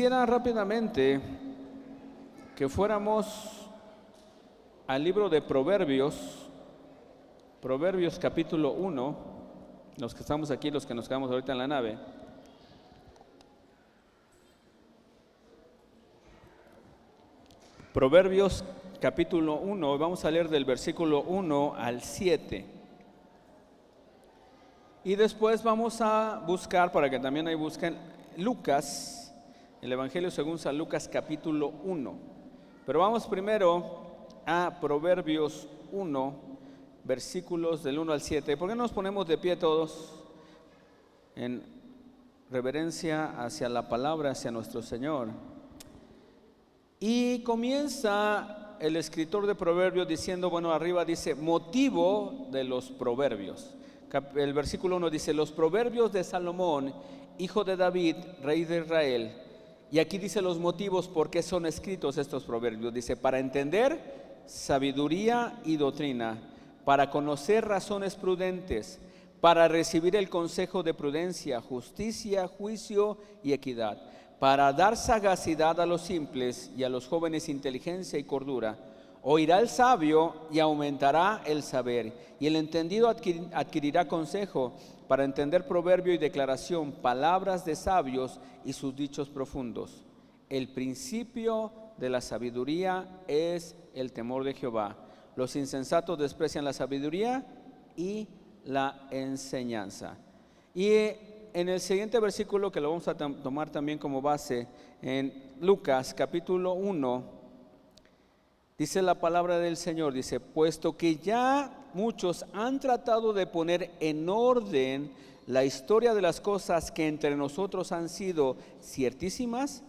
Quisiera rápidamente que fuéramos al libro de Proverbios, Proverbios capítulo 1, los que estamos aquí, los que nos quedamos ahorita en la nave. Proverbios capítulo 1, vamos a leer del versículo 1 al 7. Y después vamos a buscar, para que también ahí busquen, Lucas, el Evangelio según San Lucas capítulo 1. Pero vamos primero a Proverbios 1, versículos del 1 al 7. ¿Por qué no nos ponemos de pie todos en reverencia hacia la palabra, hacia nuestro Señor? Y comienza el escritor de Proverbios diciendo, bueno, arriba dice, motivo de los proverbios. El versículo 1 dice, los proverbios de Salomón, hijo de David, rey de Israel. Y aquí dice los motivos por qué son escritos estos proverbios. Dice, para entender sabiduría y doctrina, para conocer razones prudentes, para recibir el consejo de prudencia, justicia, juicio y equidad, para dar sagacidad a los simples y a los jóvenes inteligencia y cordura. Oirá el sabio y aumentará el saber, y el entendido adquirirá consejo, para entender proverbio y declaración, palabras de sabios y sus dichos profundos. El principio de la sabiduría es el temor de Jehová. Los insensatos desprecian la sabiduría y la enseñanza. Y en el siguiente versículo, que lo vamos a tomar también como base, en Lucas capítulo 1, dice la palabra del Señor, dice, puesto que ya muchos han tratado de poner en orden la historia de las cosas que entre nosotros han sido ciertísimas,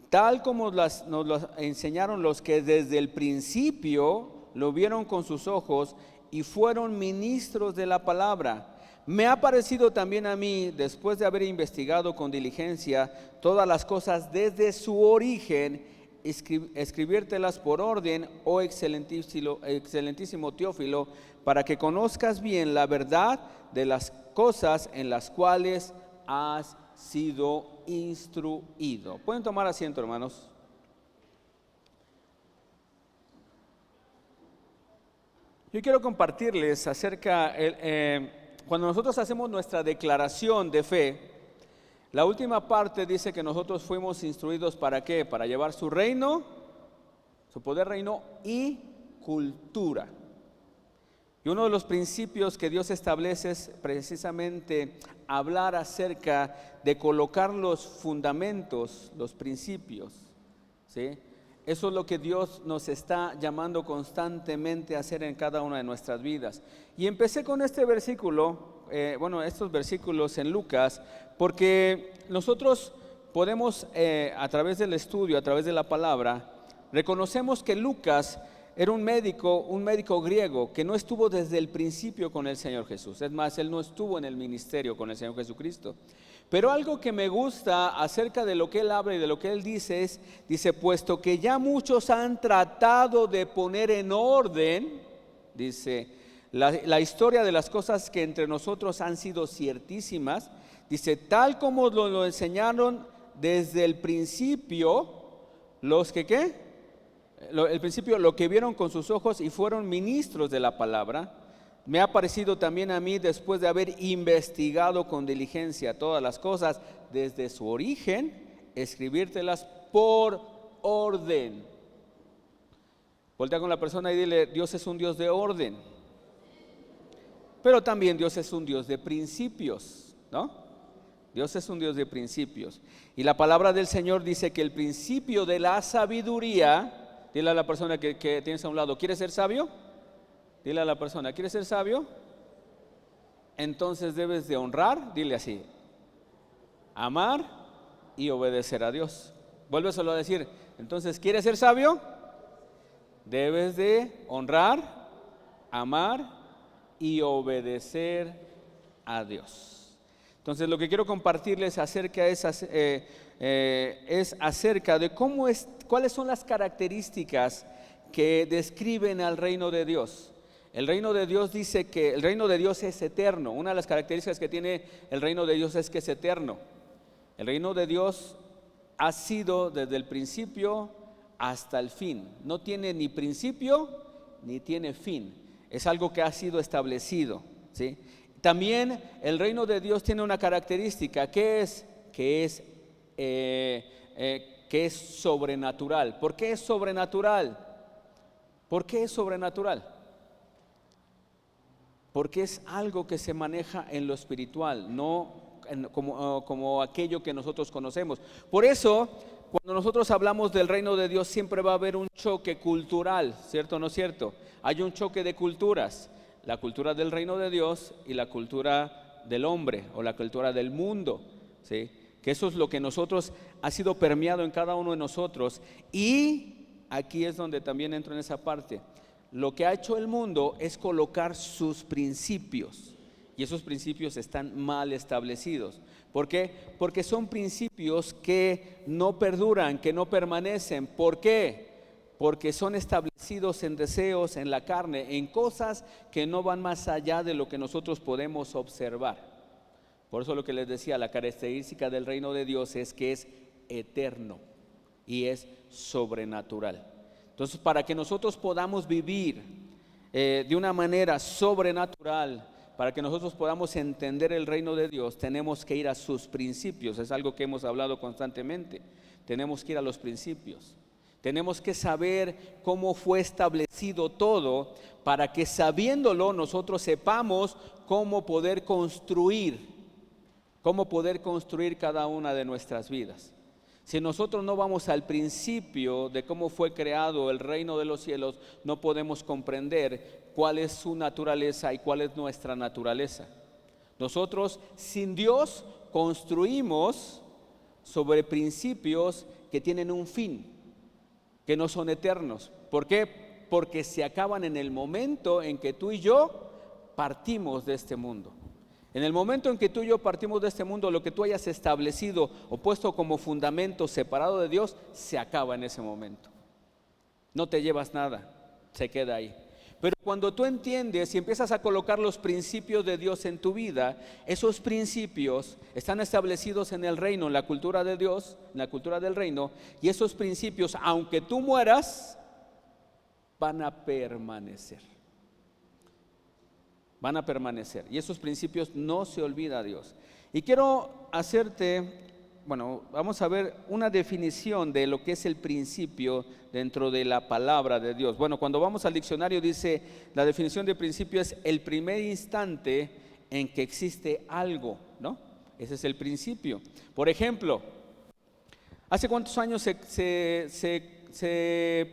tal como nos las enseñaron los que desde el principio lo vieron con sus ojos y fueron ministros de la palabra. Me ha parecido también a mí, después de haber investigado con diligencia todas las cosas desde su origen, escribírtelas por orden, oh excelentísimo Teófilo, para que conozcas bien la verdad de las cosas en las cuales has sido instruido. Pueden tomar asiento, hermanos. Yo quiero compartirles acerca, cuando nosotros hacemos nuestra declaración de fe, la última parte dice que nosotros fuimos instruidos ¿para qué? Para llevar su reino, su poder reino y cultura. Y uno de los principios que Dios establece es precisamente hablar acerca de colocar los fundamentos, los principios, ¿sí? Eso es lo que Dios nos está llamando constantemente a hacer en cada una de nuestras vidas. Y empecé con este versículo, estos versículos en Lucas, porque nosotros podemos, a través del estudio, a través de la palabra, reconocemos que Lucas era un médico griego que no estuvo desde el principio con el Señor Jesús. Es más, él no estuvo en el ministerio con el Señor Jesucristo. Pero algo que me gusta acerca de lo que él habla y de lo que él dice dice, puesto que ya muchos han tratado de poner en orden, dice, la historia de las cosas que entre nosotros han sido ciertísimas, dice, tal como lo enseñaron desde el principio, los que ¿qué? El principio, lo que vieron con sus ojos y fueron ministros de la palabra. Me ha parecido también a mí, después de haber investigado con diligencia todas las cosas desde su origen, escribírtelas por orden. Voltea con la persona y dile, Dios es un Dios de orden, pero también Dios es un Dios de principios, ¿no? Dios es un Dios de principios. Y la palabra del Señor dice que el principio de la sabiduría, dile a la persona que tienes a un lado, ¿quieres ser sabio? Dile a la persona, ¿quieres ser sabio? Entonces debes de honrar, dile así, amar y obedecer a Dios. Vuélveselo a decir, entonces, ¿quieres ser sabio? Debes de honrar, amar y obedecer a Dios. Entonces, lo que quiero compartirles acerca es acerca de cuáles son las características que describen al reino de Dios. El reino de Dios dice que el reino de Dios es eterno. Una de las características que tiene el reino de Dios es que es eterno. El reino de Dios ha sido desde el principio hasta el fin. No tiene ni principio ni tiene fin. Es algo que ha sido establecido, ¿sí? También el reino de Dios tiene una característica que es sobrenatural. ¿Por qué es sobrenatural? ¿Por qué es sobrenatural? Porque es algo que se maneja en lo espiritual, no como aquello que nosotros conocemos. Por eso, cuando nosotros hablamos del reino de Dios, siempre va a haber un choque cultural, ¿cierto o no es cierto? Hay un choque de culturas, la cultura del reino de Dios y la cultura del hombre o la cultura del mundo, ¿sí? Que eso es lo que nosotros ha sido permeado en cada uno de nosotros. Y aquí es donde también entro en esa parte. Lo que ha hecho el mundo es colocar sus principios, y esos principios están mal establecidos. ¿Por qué? Porque son principios que no perduran, que no permanecen. ¿Por qué? Porque son establecidos en deseos, en la carne, en cosas que no van más allá de lo que nosotros podemos observar. Por eso lo que les decía, la característica del reino de Dios es que es eterno y es sobrenatural. Entonces, para que nosotros podamos vivir de una manera sobrenatural, para que nosotros podamos entender el reino de Dios, tenemos que ir a sus principios. Es algo que hemos hablado constantemente. Tenemos que ir a los principios. Tenemos que saber cómo fue establecido todo, para que sabiéndolo nosotros sepamos cómo poder construir cada una de nuestras vidas. Si nosotros no vamos al principio de cómo fue creado el reino de los cielos, no podemos comprender cuál es su naturaleza y cuál es nuestra naturaleza. Nosotros sin Dios construimos sobre principios que tienen un fin, que no son eternos. ¿Por qué? Porque se acaban en el momento en que tú y yo partimos de este mundo. En el momento en que tú y yo partimos de este mundo, lo que tú hayas establecido o puesto como fundamento separado de Dios, se acaba en ese momento. No te llevas nada, se queda ahí. Pero cuando tú entiendes y empiezas a colocar los principios de Dios en tu vida, esos principios están establecidos en el reino, en la cultura de Dios, en la cultura del reino, y esos principios, aunque tú mueras, van a permanecer. Van a permanecer, y esos principios no se olvida Dios. Y quiero vamos a ver una definición de lo que es el principio dentro de la palabra de Dios. Bueno, cuando vamos al diccionario dice, la definición de principio es el primer instante en que existe algo, ¿no? Ese es el principio. Por ejemplo, ¿hace cuántos años se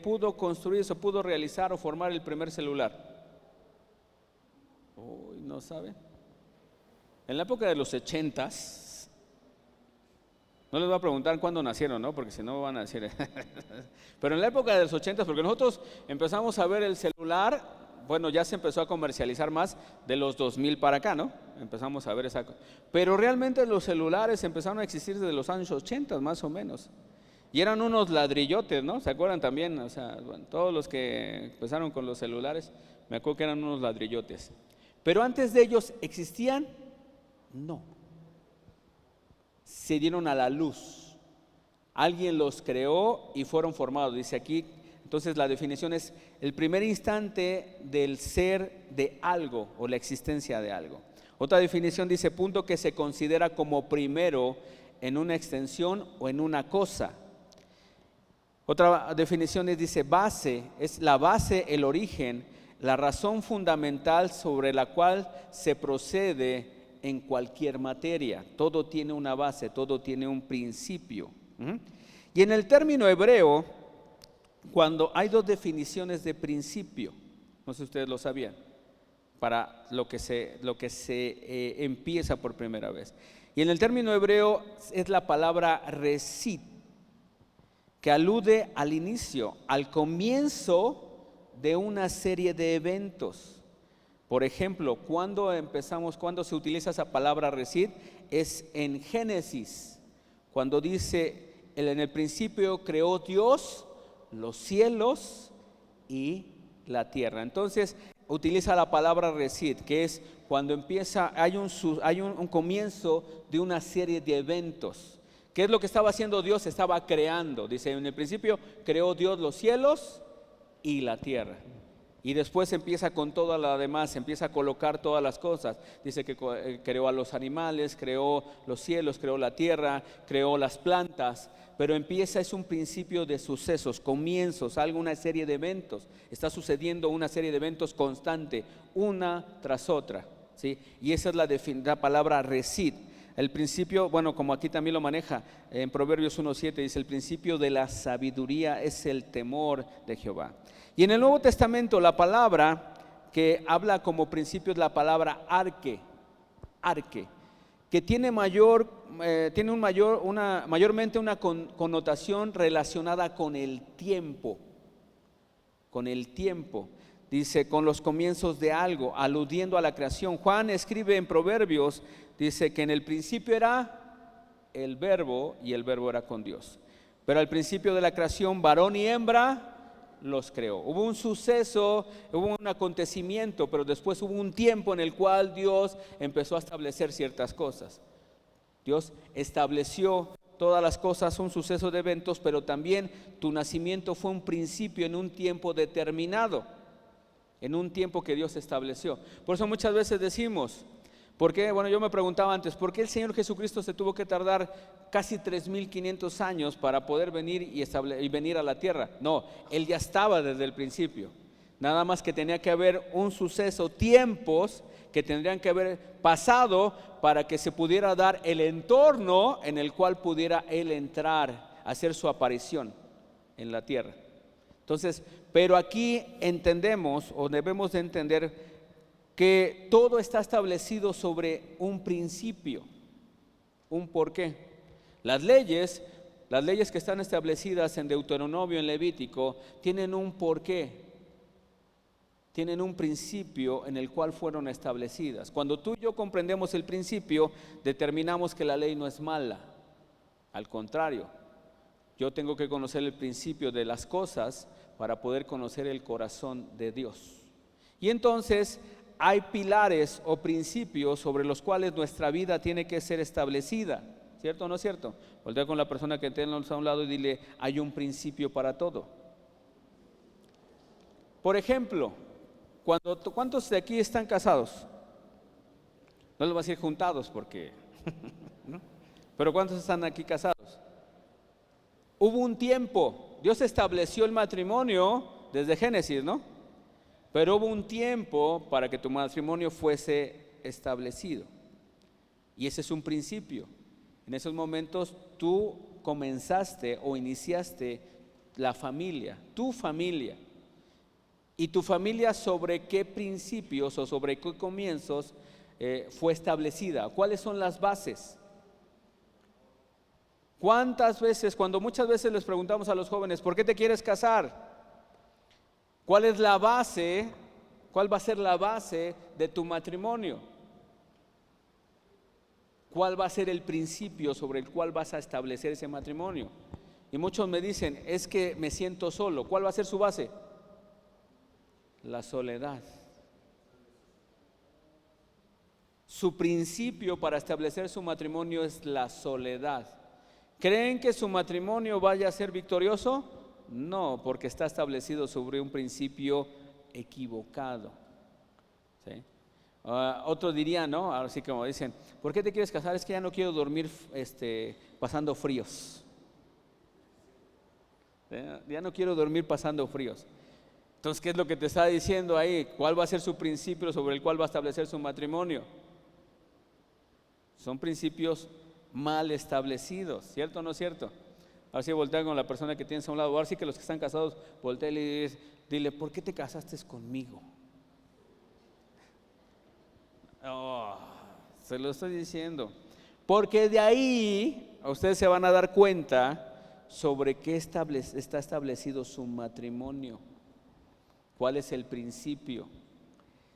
pudo construir, se pudo realizar o formar el primer celular? ¿No sabe? En la época de los 80s, no les voy a preguntar cuándo nacieron, ¿no? Porque si no van a decir. Pero en la época de los 80s, porque nosotros empezamos a ver el celular, bueno, ya se empezó a comercializar más de los 2000 para acá, ¿no? Empezamos a ver esa cosa. Pero realmente los celulares empezaron a existir desde los años 80 más o menos. Y eran unos ladrillotes, ¿no? ¿Se acuerdan también? O sea, bueno, todos los que empezaron con los celulares, me acuerdo que eran unos ladrillotes. Pero antes de ellos, ¿existían? No. Se dieron a la luz. Alguien los creó y fueron formados. Dice aquí, entonces la definición es el primer instante del ser de algo o la existencia de algo. Otra definición dice, punto que se considera como primero en una extensión o en una cosa. Otra definición dice base, es la base, el origen, la razón fundamental sobre la cual se procede en cualquier materia. Todo tiene una base, todo tiene un principio. Y en el término hebreo, cuando hay dos definiciones de principio, no sé si ustedes lo sabían, para lo que se empieza por primera vez. Y en el término hebreo es la palabra resit, que alude al inicio, al comienzo de una serie de eventos. Por ejemplo, cuando se utiliza esa palabra resid, es en Génesis, cuando dice, en el principio creó Dios los cielos y la tierra. Entonces, utiliza la palabra resid, que es cuando hay un comienzo de una serie de eventos ¿Qué es lo que estaba haciendo Dios? Estaba creando. Dice, en el principio creó Dios los cielos y la tierra. Y después empieza con toda la demás, empieza a colocar todas las cosas. Dice que creó a los animales, creó los cielos, creó la tierra, creó las plantas. Pero empieza, es un principio de sucesos, comienzos, una serie de eventos. Está sucediendo una serie de eventos constante, una tras otra, ¿sí? Y esa es la palabra resid. El principio, bueno, como aquí también lo maneja, en Proverbios 1:7 dice, el principio de la sabiduría es el temor de Jehová. Y en el Nuevo Testamento la palabra que habla como principio es la palabra arque, que tiene mayormente una connotación relacionada con el tiempo, dice, con los comienzos de algo, aludiendo a la creación. Juan escribe en Proverbios, dice que en el principio era el verbo y el verbo era con Dios. Pero al principio de la creación, varón y hembra los creó. Hubo un suceso, hubo un acontecimiento, pero después hubo un tiempo en el cual Dios empezó a establecer ciertas cosas. Dios estableció todas las cosas, un suceso de eventos, pero también tu nacimiento fue un principio en un tiempo determinado, en un tiempo que Dios estableció. Por eso muchas veces decimos, ¿por qué? Bueno, yo me preguntaba antes, ¿por qué el Señor Jesucristo se tuvo que tardar casi 3,500 años para poder venir y venir a la tierra? No, Él ya estaba desde el principio. Nada más que tenía que haber un suceso, tiempos que tendrían que haber pasado para que se pudiera dar el entorno en el cual pudiera Él entrar, hacer su aparición en la tierra. Entonces, pero aquí entendemos o debemos de entender que todo está establecido sobre un principio, un porqué. Las leyes que están establecidas en Deuteronomio, en Levítico, tienen un porqué, tienen un principio en el cual fueron establecidas. Cuando tú y yo comprendemos el principio, determinamos que la ley no es mala. Al contrario, yo tengo que conocer el principio de las cosas para poder conocer el corazón de Dios. Y entonces hay pilares o principios sobre los cuales nuestra vida tiene que ser establecida, ¿cierto o no es cierto? Voltea con la persona que tenemos a un lado y dile, hay un principio para todo. Por ejemplo, ¿cuántos de aquí están casados? No les voy a decir juntados porque, ¿no? Pero ¿cuántos están aquí casados? Hubo un tiempo, Dios estableció el matrimonio desde Génesis, ¿no? Pero hubo un tiempo para que tu matrimonio fuese establecido. Y ese es un principio. En esos momentos tú comenzaste o iniciaste la familia, tu familia. Y tu familia, ¿sobre qué principios o sobre qué comienzos fue establecida? ¿Cuáles son las bases? ¿Cuántas veces, cuando muchas veces les preguntamos a los jóvenes, ¿por qué te quieres casar? ¿Cuál es la base? ¿Cuál va a ser la base de tu matrimonio? ¿Cuál va a ser el principio sobre el cual vas a establecer ese matrimonio? Y muchos me dicen, es que me siento solo. ¿Cuál va a ser su base? La soledad. Su principio para establecer su matrimonio es la soledad. ¿Creen que su matrimonio vaya a ser victorioso? No, porque está establecido sobre un principio equivocado. ¿Sí? Otros dirían, ¿no? Ahora sí, como dicen, ¿por qué te quieres casar? Es que ya no quiero dormir pasando fríos. ¿Sí? Ya no quiero dormir pasando fríos. Entonces, ¿qué es lo que te está diciendo ahí? ¿Cuál va a ser su principio sobre el cual va a establecer su matrimonio? Son principios mal establecidos, ¿cierto o no es cierto? Ahora sí, voltea con la persona que tienes a un lado. Ahora sí que los que están casados, voltea y dile, ¿por qué te casaste conmigo? Oh, se lo estoy diciendo. Porque de ahí ustedes se van a dar cuenta sobre qué está establecido su matrimonio. ¿Cuál es el principio?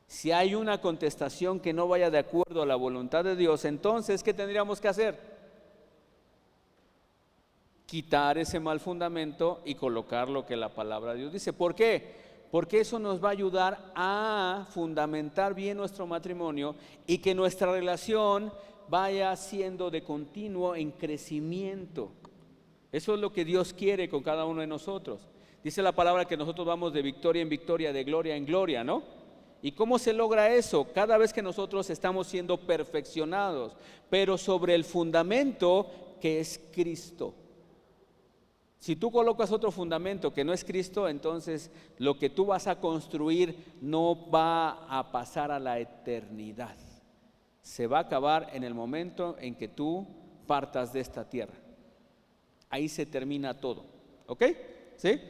Si hay una contestación que no vaya de acuerdo a la voluntad de Dios, entonces, ¿qué tendríamos que hacer? Quitar ese mal fundamento y colocar lo que la palabra de Dios dice. ¿Por qué? Porque eso nos va a ayudar a fundamentar bien nuestro matrimonio y que nuestra relación vaya siendo de continuo en crecimiento. Eso es lo que Dios quiere con cada uno de nosotros. Dice la palabra que nosotros vamos de victoria en victoria, de gloria en gloria, ¿no? ¿Y cómo se logra eso? Cada vez que nosotros estamos siendo perfeccionados, pero sobre el fundamento que es Cristo. Si tú colocas otro fundamento que no es Cristo, entonces lo que tú vas a construir no va a pasar a la eternidad. Se va a acabar en el momento en que tú partas de esta tierra. Ahí se termina todo. ¿Ok? ¿Sí?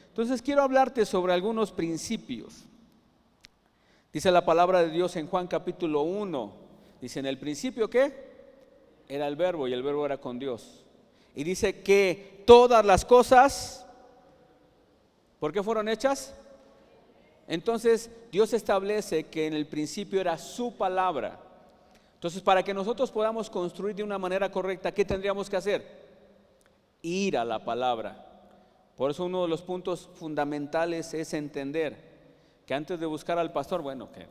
Entonces quiero hablarte sobre algunos principios. Dice la palabra de Dios en Juan capítulo 1. Dice, en el principio, ¿qué? Era el verbo y el verbo era con Dios. Y dice que todas las cosas, ¿por qué fueron hechas? Entonces Dios establece que en el principio era su palabra. Entonces, para que nosotros podamos construir de una manera correcta, ¿qué tendríamos que hacer? Ir a la palabra. Por eso uno de los puntos fundamentales es entender que antes de buscar al pastor, bueno, que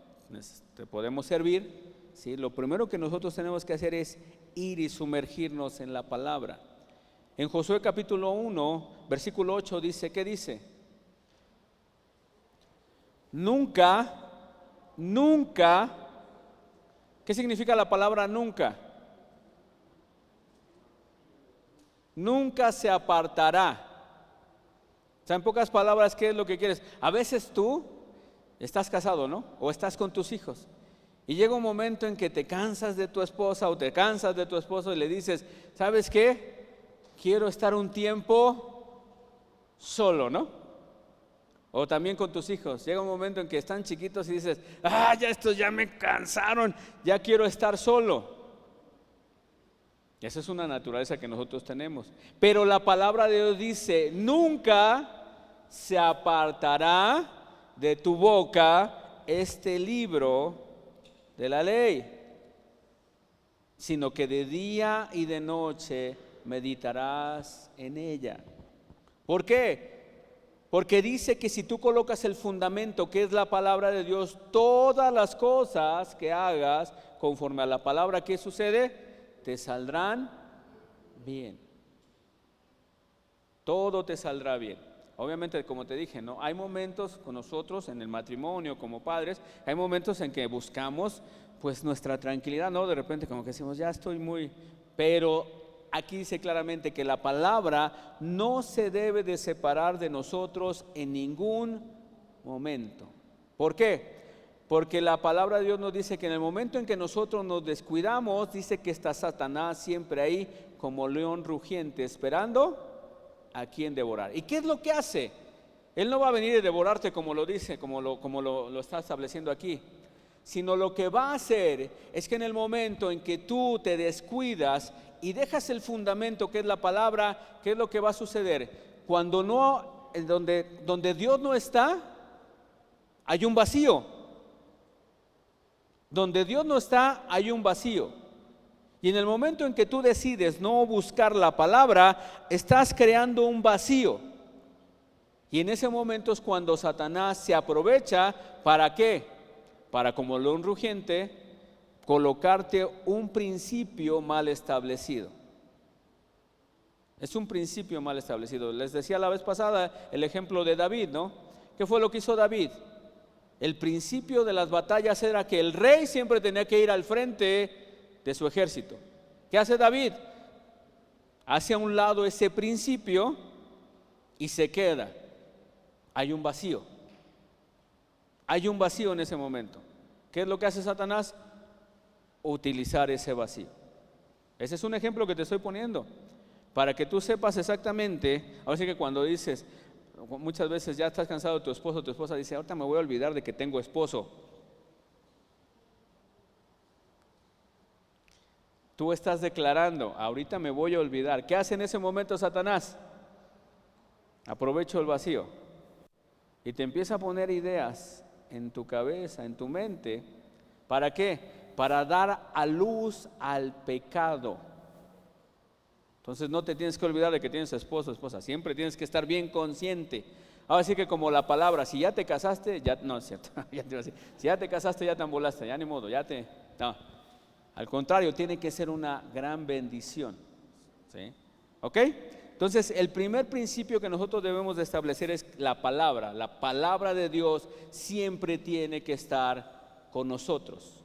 te podemos servir, ¿sí? Lo primero que nosotros tenemos que hacer es ir y sumergirnos en la palabra. En Josué capítulo 1, versículo 8 dice, ¿qué dice? Nunca, ¿qué significa la palabra nunca? Nunca se apartará. O sea, en pocas palabras, ¿qué es lo que quieres? A veces tú estás casado, ¿no? O estás con tus hijos. Y llega un momento en que te cansas de tu esposa o te cansas de tu esposo y le dices, ¿sabes qué? Quiero estar un tiempo solo, ¿no? O también con tus hijos. Llega un momento en que están chiquitos y dices, ya estos ya me cansaron, ya quiero estar solo. Esa es una naturaleza que nosotros tenemos. Pero la palabra de Dios dice, nunca se apartará de tu boca este libro de la ley, sino que de día y de noche meditarás en ella. ¿Por qué? Porque dice que si tú colocas el fundamento que es la palabra de Dios, todas las cosas que hagas conforme a la palabra, ¿qué sucede? Te saldrán bien. Todo te saldrá bien. Obviamente, como te dije, ¿no? Hay momentos con nosotros en el matrimonio como padres, hay momentos en que buscamos pues nuestra tranquilidad, ¿no? De repente como que decimos, ya estoy muy, pero aquí dice claramente que la palabra no se debe de separar de nosotros en ningún momento. ¿Por qué? Porque la palabra de Dios nos dice que en el momento en que nosotros nos descuidamos, dice que está Satanás siempre ahí como león rugiente, esperando a quien devorar. ¿Y qué es lo que hace? Él no va a venir a devorarte como lo dice, como lo está estableciendo aquí, sino lo que va a hacer es que en el momento en que tú te descuidas y dejas el fundamento que es la palabra, ¿qué es lo que va a suceder? Cuando no, donde Dios no está, hay un vacío. Donde Dios no está, hay un vacío. Y en el momento en que tú decides no buscar la palabra, estás creando un vacío. Y en ese momento es cuando Satanás se aprovecha, ¿para qué? Para, como león rugiente, colocarte un principio mal establecido. Es un principio mal establecido. Les decía la vez pasada el ejemplo de David, ¿no? ¿Qué fue lo que hizo David? El principio de las batallas era que el rey siempre tenía que ir al frente de su ejército. ¿Qué hace David? Hace a un lado ese principio y se queda. Hay un vacío. Hay un vacío en ese momento. ¿Qué es lo que hace Satanás? Utilizar ese vacío. Ese es un ejemplo que te estoy poniendo para que tú sepas exactamente. Ahora sí que cuando dices, muchas veces ya estás cansado de tu esposo, tu esposa dice, ahorita me voy a olvidar de que tengo esposo. Tú estás declarando, ahorita me voy a olvidar. ¿Qué hace en ese momento Satanás? Aprovecho el vacío y te empieza a poner ideas en tu cabeza, en tu mente. ¿Para qué? Para dar a luz al pecado. Entonces no te tienes que olvidar de que tienes esposo, esposa. Siempre tienes que estar bien consciente. Ahora sí que como la palabra, si ya te casaste, ya no es cierto. Ya te iba a decir, si ya te casaste, ya te ambulaste, ya ni modo, no. Al contrario, tiene que ser una gran bendición. ¿Sí? ¿Ok? Entonces, el primer principio que nosotros debemos de establecer es la palabra. La palabra de Dios siempre tiene que estar con nosotros.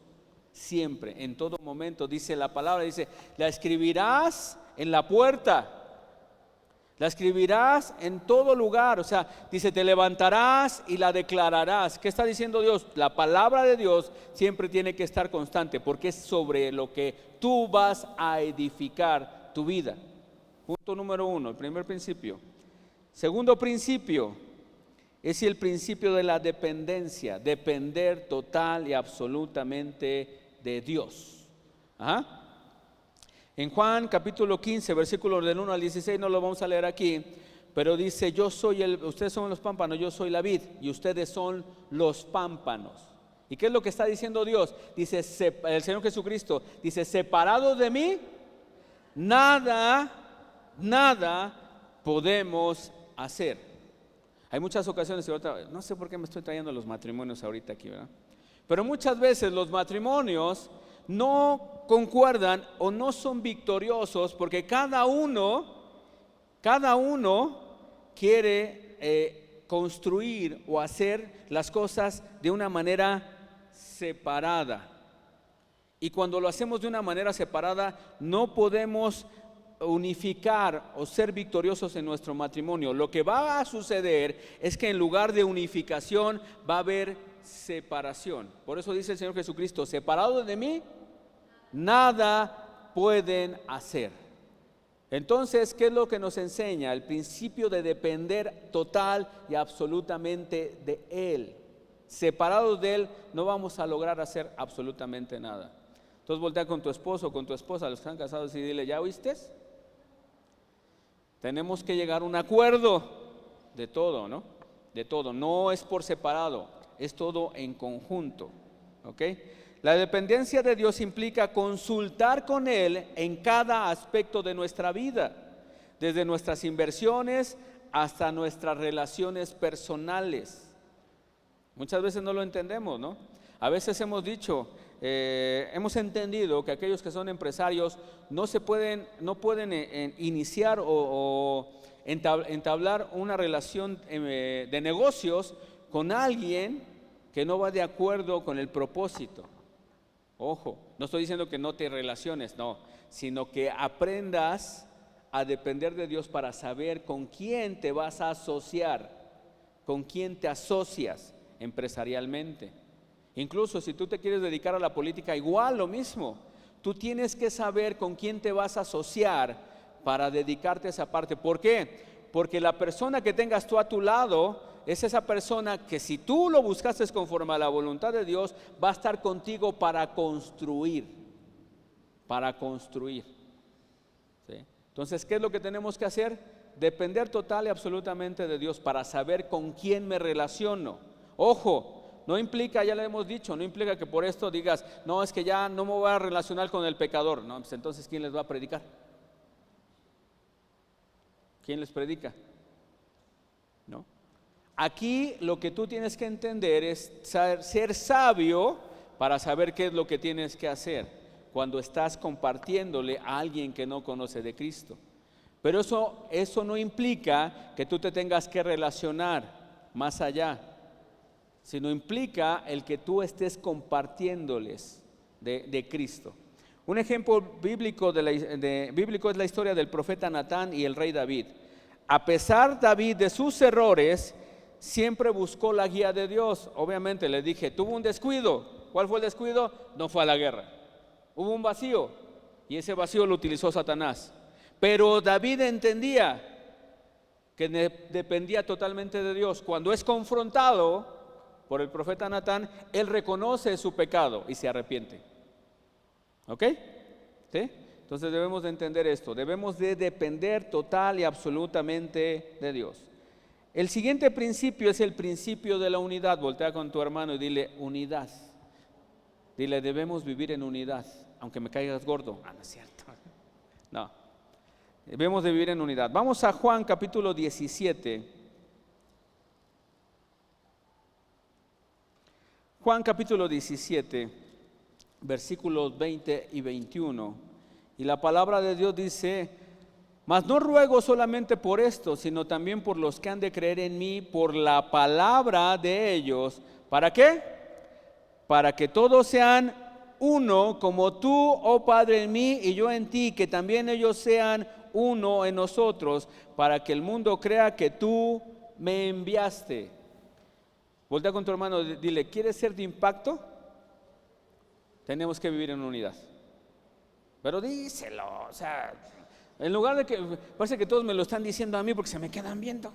Siempre, en todo momento, dice la palabra, dice, la escribirás en la puerta. La escribirás en todo lugar, o sea, dice, te levantarás y la declararás. ¿Qué está diciendo Dios? La palabra de Dios siempre tiene que estar constante, porque es sobre lo que tú vas a edificar tu vida. Punto número 1, el primer principio. Segundo principio, es el principio de la dependencia, depender total y absolutamente de Dios. Ajá. En Juan capítulo 15, versículos del 1 al 16, no lo vamos a leer aquí, pero dice, ustedes son los pámpanos, yo soy la vid, y ustedes son los pámpanos. ¿Y qué es lo que está diciendo Dios? Dice, el Señor Jesucristo, dice, separados de mí, nada podemos hacer. Hay muchas ocasiones, no sé por qué me estoy trayendo los matrimonios ahorita aquí, ¿verdad? Pero muchas veces los matrimonios no concuerdan o no son victoriosos porque cada uno quiere construir o hacer las cosas de una manera separada. Y cuando lo hacemos de una manera separada, no podemos unificar o ser victoriosos en nuestro matrimonio. Lo que va a suceder es que en lugar de unificación va a haber separación. Por eso dice el Señor Jesucristo, separados de mí, nada pueden hacer. Entonces, ¿qué es lo que nos enseña? El principio de depender total y absolutamente de Él. Separados de Él no vamos a lograr hacer absolutamente nada. Entonces voltea con tu esposo o con tu esposa, los que están casados, y dile, ¿ya oíste? Tenemos que llegar a un acuerdo de todo, ¿no? De todo, no es por separado, es todo en conjunto, ¿ok? La dependencia de Dios implica consultar con Él en cada aspecto de nuestra vida, desde nuestras inversiones hasta nuestras relaciones personales. Muchas veces no lo entendemos, ¿no? A veces hemos dicho, hemos entendido que aquellos que son empresarios no pueden iniciar o entablar una relación de negocios con alguien que no va de acuerdo con el propósito. Ojo, no estoy diciendo que no te relaciones, no, sino que aprendas a depender de Dios para saber con quién te vas a asociar, con quién te asocias empresarialmente. Incluso si tú te quieres dedicar a la política, igual lo mismo. Tú tienes que saber con quién te vas a asociar para dedicarte a esa parte. ¿Por qué? Porque la persona que tengas tú a tu lado es esa persona que si tú lo buscaste conforme a la voluntad de Dios, va a estar contigo para construir. ¿Sí? Entonces, ¿qué es lo que tenemos que hacer? Depender total y absolutamente de Dios para saber con quién me relaciono. Ojo, no implica, ya le hemos dicho, no implica que por esto digas, no, es que ya no me voy a relacionar con el pecador. No, pues entonces, ¿quién les va a predicar? ¿Quién les predica? ¿No? Aquí lo que tú tienes que entender es ser sabio para saber qué es lo que tienes que hacer cuando estás compartiéndole a alguien que no conoce de Cristo. Pero eso no implica que tú te tengas que relacionar más allá, sino implica el que tú estés compartiéndoles de Cristo. Un ejemplo bíblico es la historia del profeta Natán y el rey David. A pesar David de sus errores, siempre buscó la guía de Dios. Obviamente le dije, tuvo un descuido. ¿Cuál fue el descuido? No fue a la guerra. Hubo un vacío y ese vacío lo utilizó Satanás. Pero David entendía que dependía totalmente de Dios. Cuando es confrontado por el profeta Natán, él reconoce su pecado y se arrepiente. ¿Ok? ¿Sí? Entonces debemos de entender esto. Debemos de depender total y absolutamente de Dios. El siguiente principio es el principio de la unidad. Voltea con tu hermano y dile unidad. Dile, debemos vivir en unidad, aunque me caigas gordo. No es cierto. No. Debemos de vivir en unidad. Vamos a Juan capítulo 17. Juan capítulo 17, versículos 20 y 21. Y la palabra de Dios dice: mas no ruego solamente por esto, sino también por los que han de creer en mí por la palabra de ellos. ¿Para qué? Para que todos sean uno, como tú, oh Padre, en mí y yo en ti, que también ellos sean uno en nosotros, para que el mundo crea que tú me enviaste. Voltea con tu hermano, dile: ¿quieres ser de impacto? Tenemos que vivir en unidad. Pero díselo, o sea, en lugar de que, parece que todos me lo están diciendo a mí porque se me quedan viendo.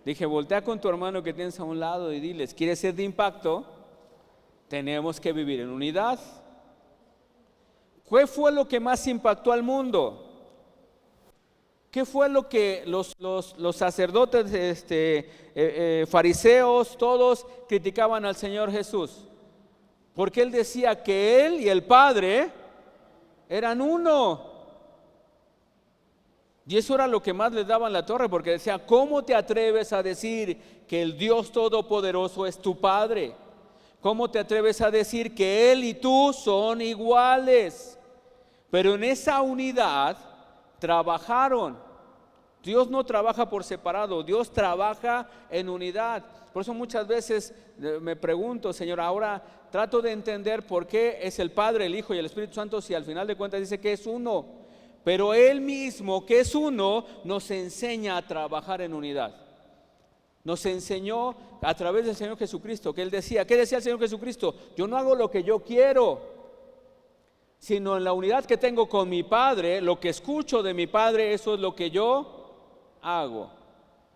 Dije: voltea con tu hermano que tienes a un lado y diles: ¿quieres ser de impacto? Tenemos que vivir en unidad. ¿Qué fue lo que más impactó al mundo? ¿Qué fue lo que los sacerdotes, fariseos, todos criticaban al Señor Jesús? Porque Él decía que Él y el Padre eran uno. Y eso era lo que más les daba en la torre, porque decía: ¿cómo te atreves a decir que el Dios Todopoderoso es tu Padre? ¿Cómo te atreves a decir que Él y tú son iguales? Pero en esa unidad trabajaron. Dios no trabaja por separado, Dios trabaja en unidad. Por eso muchas veces me pregunto: Señor, ahora trato de entender por qué es el Padre, el Hijo y el Espíritu Santo, si al final de cuentas dice que es uno. Pero Él mismo, que es uno, nos enseña a trabajar en unidad. Nos enseñó a través del Señor Jesucristo, que Él decía: ¿qué decía el Señor Jesucristo? Yo no hago lo que yo quiero, sino en la unidad que tengo con mi Padre, lo que escucho de mi Padre, eso es lo que yo hago.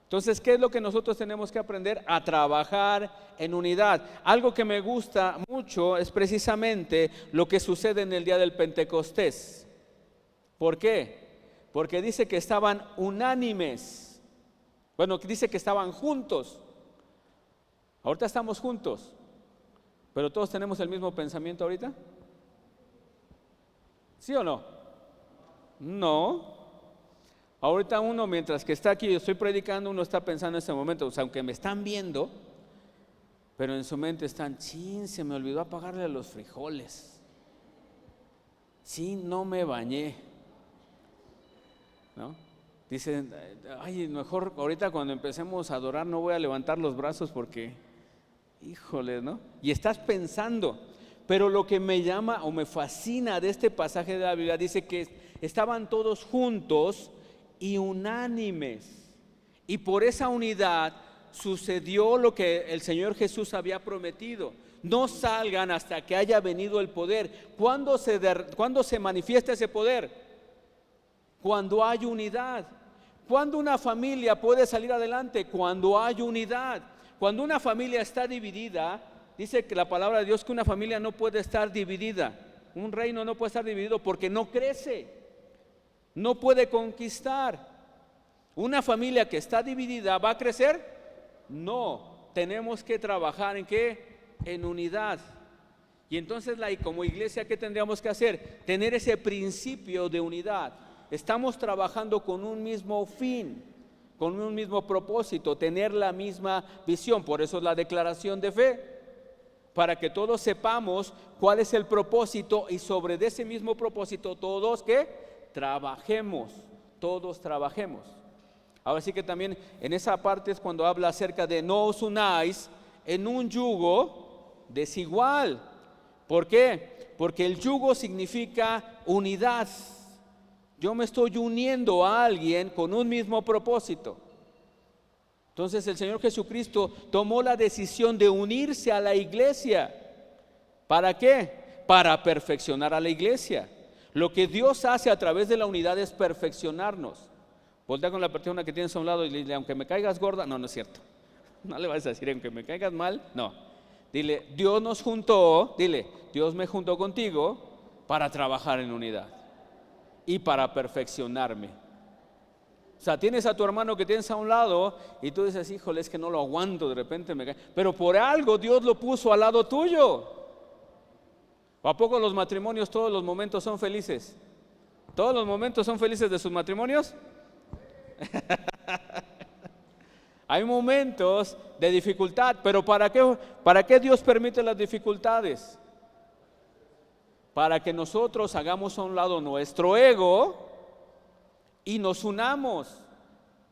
Entonces, ¿qué es lo que nosotros tenemos que aprender? A trabajar en unidad. Algo que me gusta mucho es precisamente lo que sucede en el día del Pentecostés. ¿Por qué? Porque dice que estaban unánimes. Bueno, dice que estaban juntos. Ahorita estamos juntos, pero todos tenemos el mismo pensamiento ahorita. ¿Sí o no? No. Ahorita uno, mientras que está aquí, yo estoy predicando, uno está pensando en este momento, o sea, aunque me están viendo, pero en su mente están: chin, se me olvidó apagarle a los frijoles. Sí, no me bañé. ¿No? Dicen: ay, mejor ahorita cuando empecemos a adorar no voy a levantar los brazos porque, híjole, ¿no? Y estás pensando. Pero lo que me llama o me fascina de este pasaje de la Biblia, dice que estaban todos juntos y unánimes. Y por esa unidad sucedió lo que el Señor Jesús había prometido: no salgan hasta que haya venido el poder. ¿Cuándo se manifiesta ese poder? Cuando hay unidad. ¿Cuándo una familia puede salir adelante? Cuando hay unidad. Cuando una familia está dividida, dice que la palabra de Dios que una familia no puede estar dividida. Un reino no puede estar dividido porque no crece, no puede conquistar. Una familia que está dividida, ¿va a crecer? No. Tenemos que trabajar ¿en qué? En unidad. Y entonces como iglesia, ¿qué tendríamos que hacer? Tener ese principio de unidad. Estamos trabajando con un mismo fin, con un mismo propósito, tener la misma visión. Por eso es la declaración de fe, para que todos sepamos cuál es el propósito y sobre ese mismo propósito todos ¿qué? Trabajemos, todos trabajemos. Ahora sí que también en esa parte es cuando habla acerca de no os unáis en un yugo desigual. ¿Por qué? Porque el yugo significa unidad. Yo me estoy uniendo a alguien con un mismo propósito. Entonces el Señor Jesucristo tomó la decisión de unirse a la iglesia. ¿Para qué? Para perfeccionar a la iglesia. Lo que Dios hace a través de la unidad es perfeccionarnos. Voltea con la persona que tienes a un lado y dile: aunque me caigas gorda. No, no es cierto. No le vas a decir: aunque me caigas mal. No. Dile: Dios nos juntó. Dile: Dios me juntó contigo para trabajar en unidad y para perfeccionarme. O sea, tienes a tu hermano que tienes a un lado y tú dices: híjole, es que no lo aguanto, de repente me cae. Pero por algo Dios lo puso al lado tuyo. ¿O a poco los matrimonios todos los momentos son felices? ¿Todos los momentos son felices de sus matrimonios? Hay momentos de dificultad, pero ¿para qué Dios permite las dificultades? para que nosotros hagamos a un lado nuestro ego y nos unamos.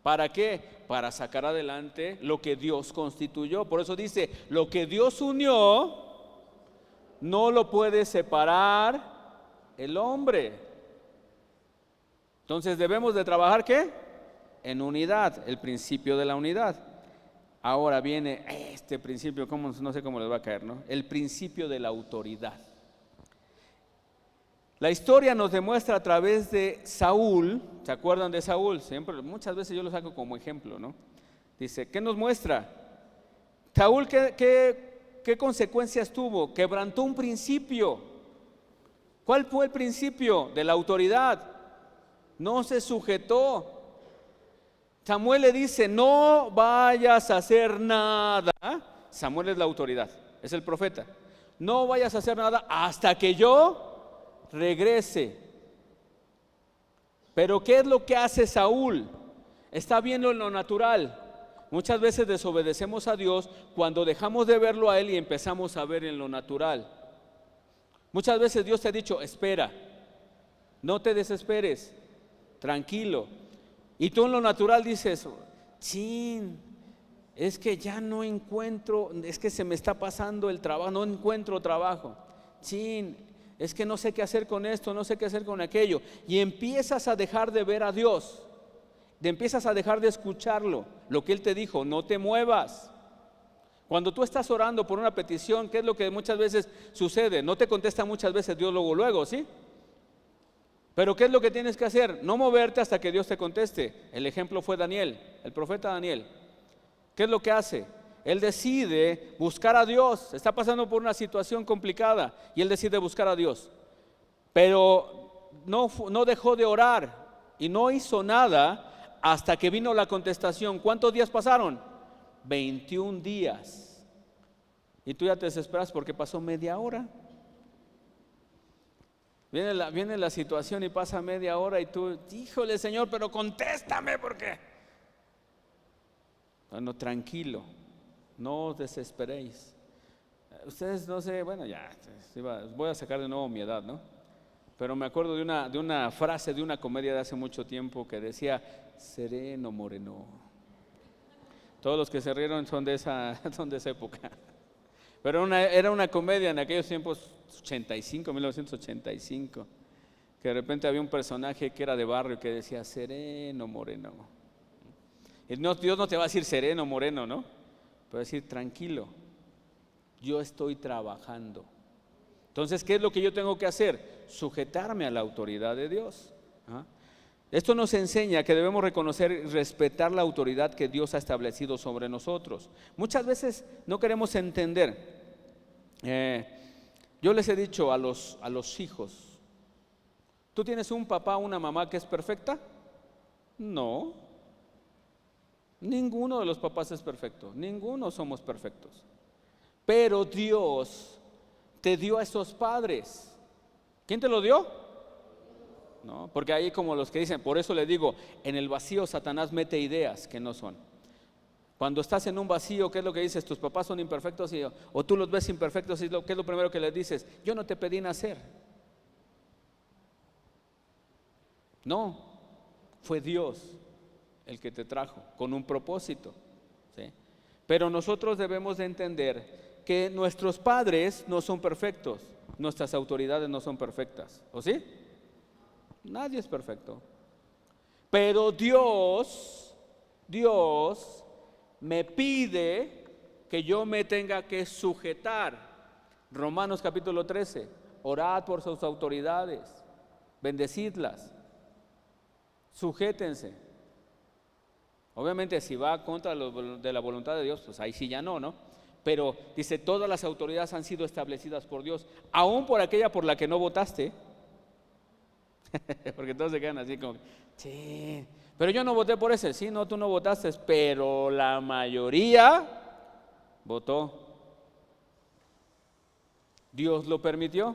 ¿Para qué? Para sacar adelante lo que Dios constituyó. Por eso dice, lo que Dios unió, no lo puede separar el hombre. Entonces debemos de trabajar ¿qué? En unidad, el principio de la unidad. Ahora viene este principio, no sé cómo les va a caer, ¿no? El principio de la autoridad. La historia nos demuestra a través de Saúl. ¿Se acuerdan de Saúl? Siempre, muchas veces yo lo saco como ejemplo, ¿no? Dice, ¿qué nos muestra? Saúl, ¿qué consecuencias tuvo? Quebrantó un principio. ¿Cuál fue el principio? De la autoridad. No se sujetó. Samuel le dice, no vayas a hacer nada. Samuel es la autoridad, es el profeta. No vayas a hacer nada hasta que yo regrese. Pero ¿qué es lo que hace Saúl? Está viendo en lo natural. Muchas veces desobedecemos a Dios cuando dejamos de verlo a Él y empezamos a ver en lo natural. Muchas veces Dios te ha dicho, espera, no te desesperes, tranquilo. Y tú en lo natural dices, chin, es que ya no encuentro, es que se me está pasando el trabajo, no encuentro trabajo. Chin, es que no sé qué hacer con esto, no sé qué hacer con aquello. Y empiezas a dejar de ver a Dios, empiezas a dejar de escucharlo, lo que Él te dijo, no te muevas. Cuando tú estás orando por una petición, ¿qué es lo que muchas veces sucede? No te contesta muchas veces Dios luego, ¿sí? Pero ¿qué es lo que tienes que hacer? No moverte hasta que Dios te conteste. El ejemplo fue Daniel, el profeta Daniel. ¿Qué es lo que hace? Él decide buscar a Dios. Está pasando por una situación complicada y él decide buscar a Dios. Pero no dejó de orar y no hizo nada hasta que vino la contestación. ¿Cuántos días pasaron? 21 días. Y tú ya te desesperas porque pasó media hora. Viene la situación y pasa media hora y tú, híjole Señor, pero contéstame porque. Bueno, tranquilo, no os desesperéis. Ustedes no sé, bueno ya, voy a sacar de nuevo mi edad, ¿no? Pero me acuerdo de una frase de una comedia de hace mucho tiempo que decía, sereno moreno. Todos los que se rieron son de esa época. Pero era una comedia en aquellos tiempos, 1985, que de repente había un personaje que era de barrio que decía, sereno moreno. Y Dios no te va a decir sereno moreno, ¿no? Te va a decir, tranquilo, yo estoy trabajando. Entonces, ¿qué es lo que yo tengo que hacer? Sujetarme a la autoridad de Dios. Esto nos enseña que debemos reconocer y respetar la autoridad que Dios ha establecido sobre nosotros. Muchas veces no queremos entender. Yo les he dicho a los hijos, ¿tú tienes un papá o una mamá que es perfecta? No, ninguno de los papás es perfecto, ninguno somos perfectos. Pero Dios te dio a esos padres. ¿Quién te lo dio? No, porque hay como los que dicen, por eso le digo, en el vacío Satanás mete ideas que no son. Cuando estás en un vacío, ¿qué es lo que dices? Tus papás son imperfectos o tú los ves imperfectos y ¿qué es lo primero que les dices? Yo no te pedí nacer. No, fue Dios el que te trajo con un propósito, ¿sí? Pero nosotros debemos de entender que nuestros padres no son perfectos, nuestras autoridades no son perfectas, ¿o sí? Nadie es perfecto. Pero Dios me pide que yo me tenga que sujetar. Romanos capítulo 13, orad por sus autoridades, bendecidlas, sujétense. Obviamente si va contra de la voluntad de Dios, pues ahí sí ya no. Pero dice, todas las autoridades han sido establecidas por Dios, aún por aquella por la que no votaste. Porque todos se quedan así como, sí, pero yo no voté por ese. Sí, no, tú no votaste, pero la mayoría votó. Dios lo permitió.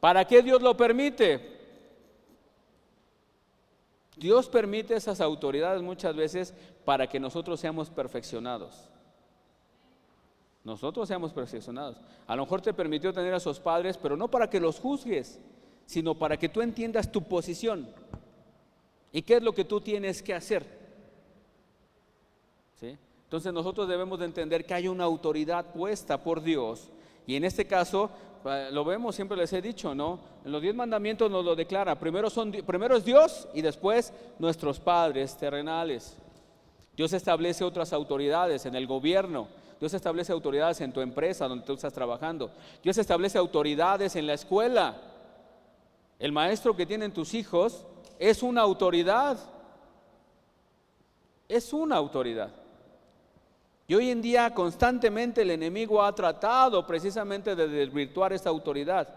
¿Para qué Dios lo permite? Dios permite esas autoridades muchas veces para que nosotros seamos perfeccionados. Nosotros seamos perfeccionados. A lo mejor te permitió tener a sus padres, pero no para que los juzgues, sino para que tú entiendas tu posición y qué es lo que tú tienes que hacer. ¿Sí? Entonces nosotros debemos de entender que hay una autoridad puesta por Dios, y en este caso lo vemos, siempre les he dicho, ¿no? En los 10 mandamientos nos lo declara. Primero es Dios y después nuestros padres terrenales. Dios establece otras autoridades en el gobierno. Dios establece autoridades en tu empresa donde tú estás trabajando. Dios establece autoridades en la escuela. El maestro que tienen tus hijos es una autoridad. Es una autoridad. Y hoy en día constantemente el enemigo ha tratado precisamente de desvirtuar esta autoridad.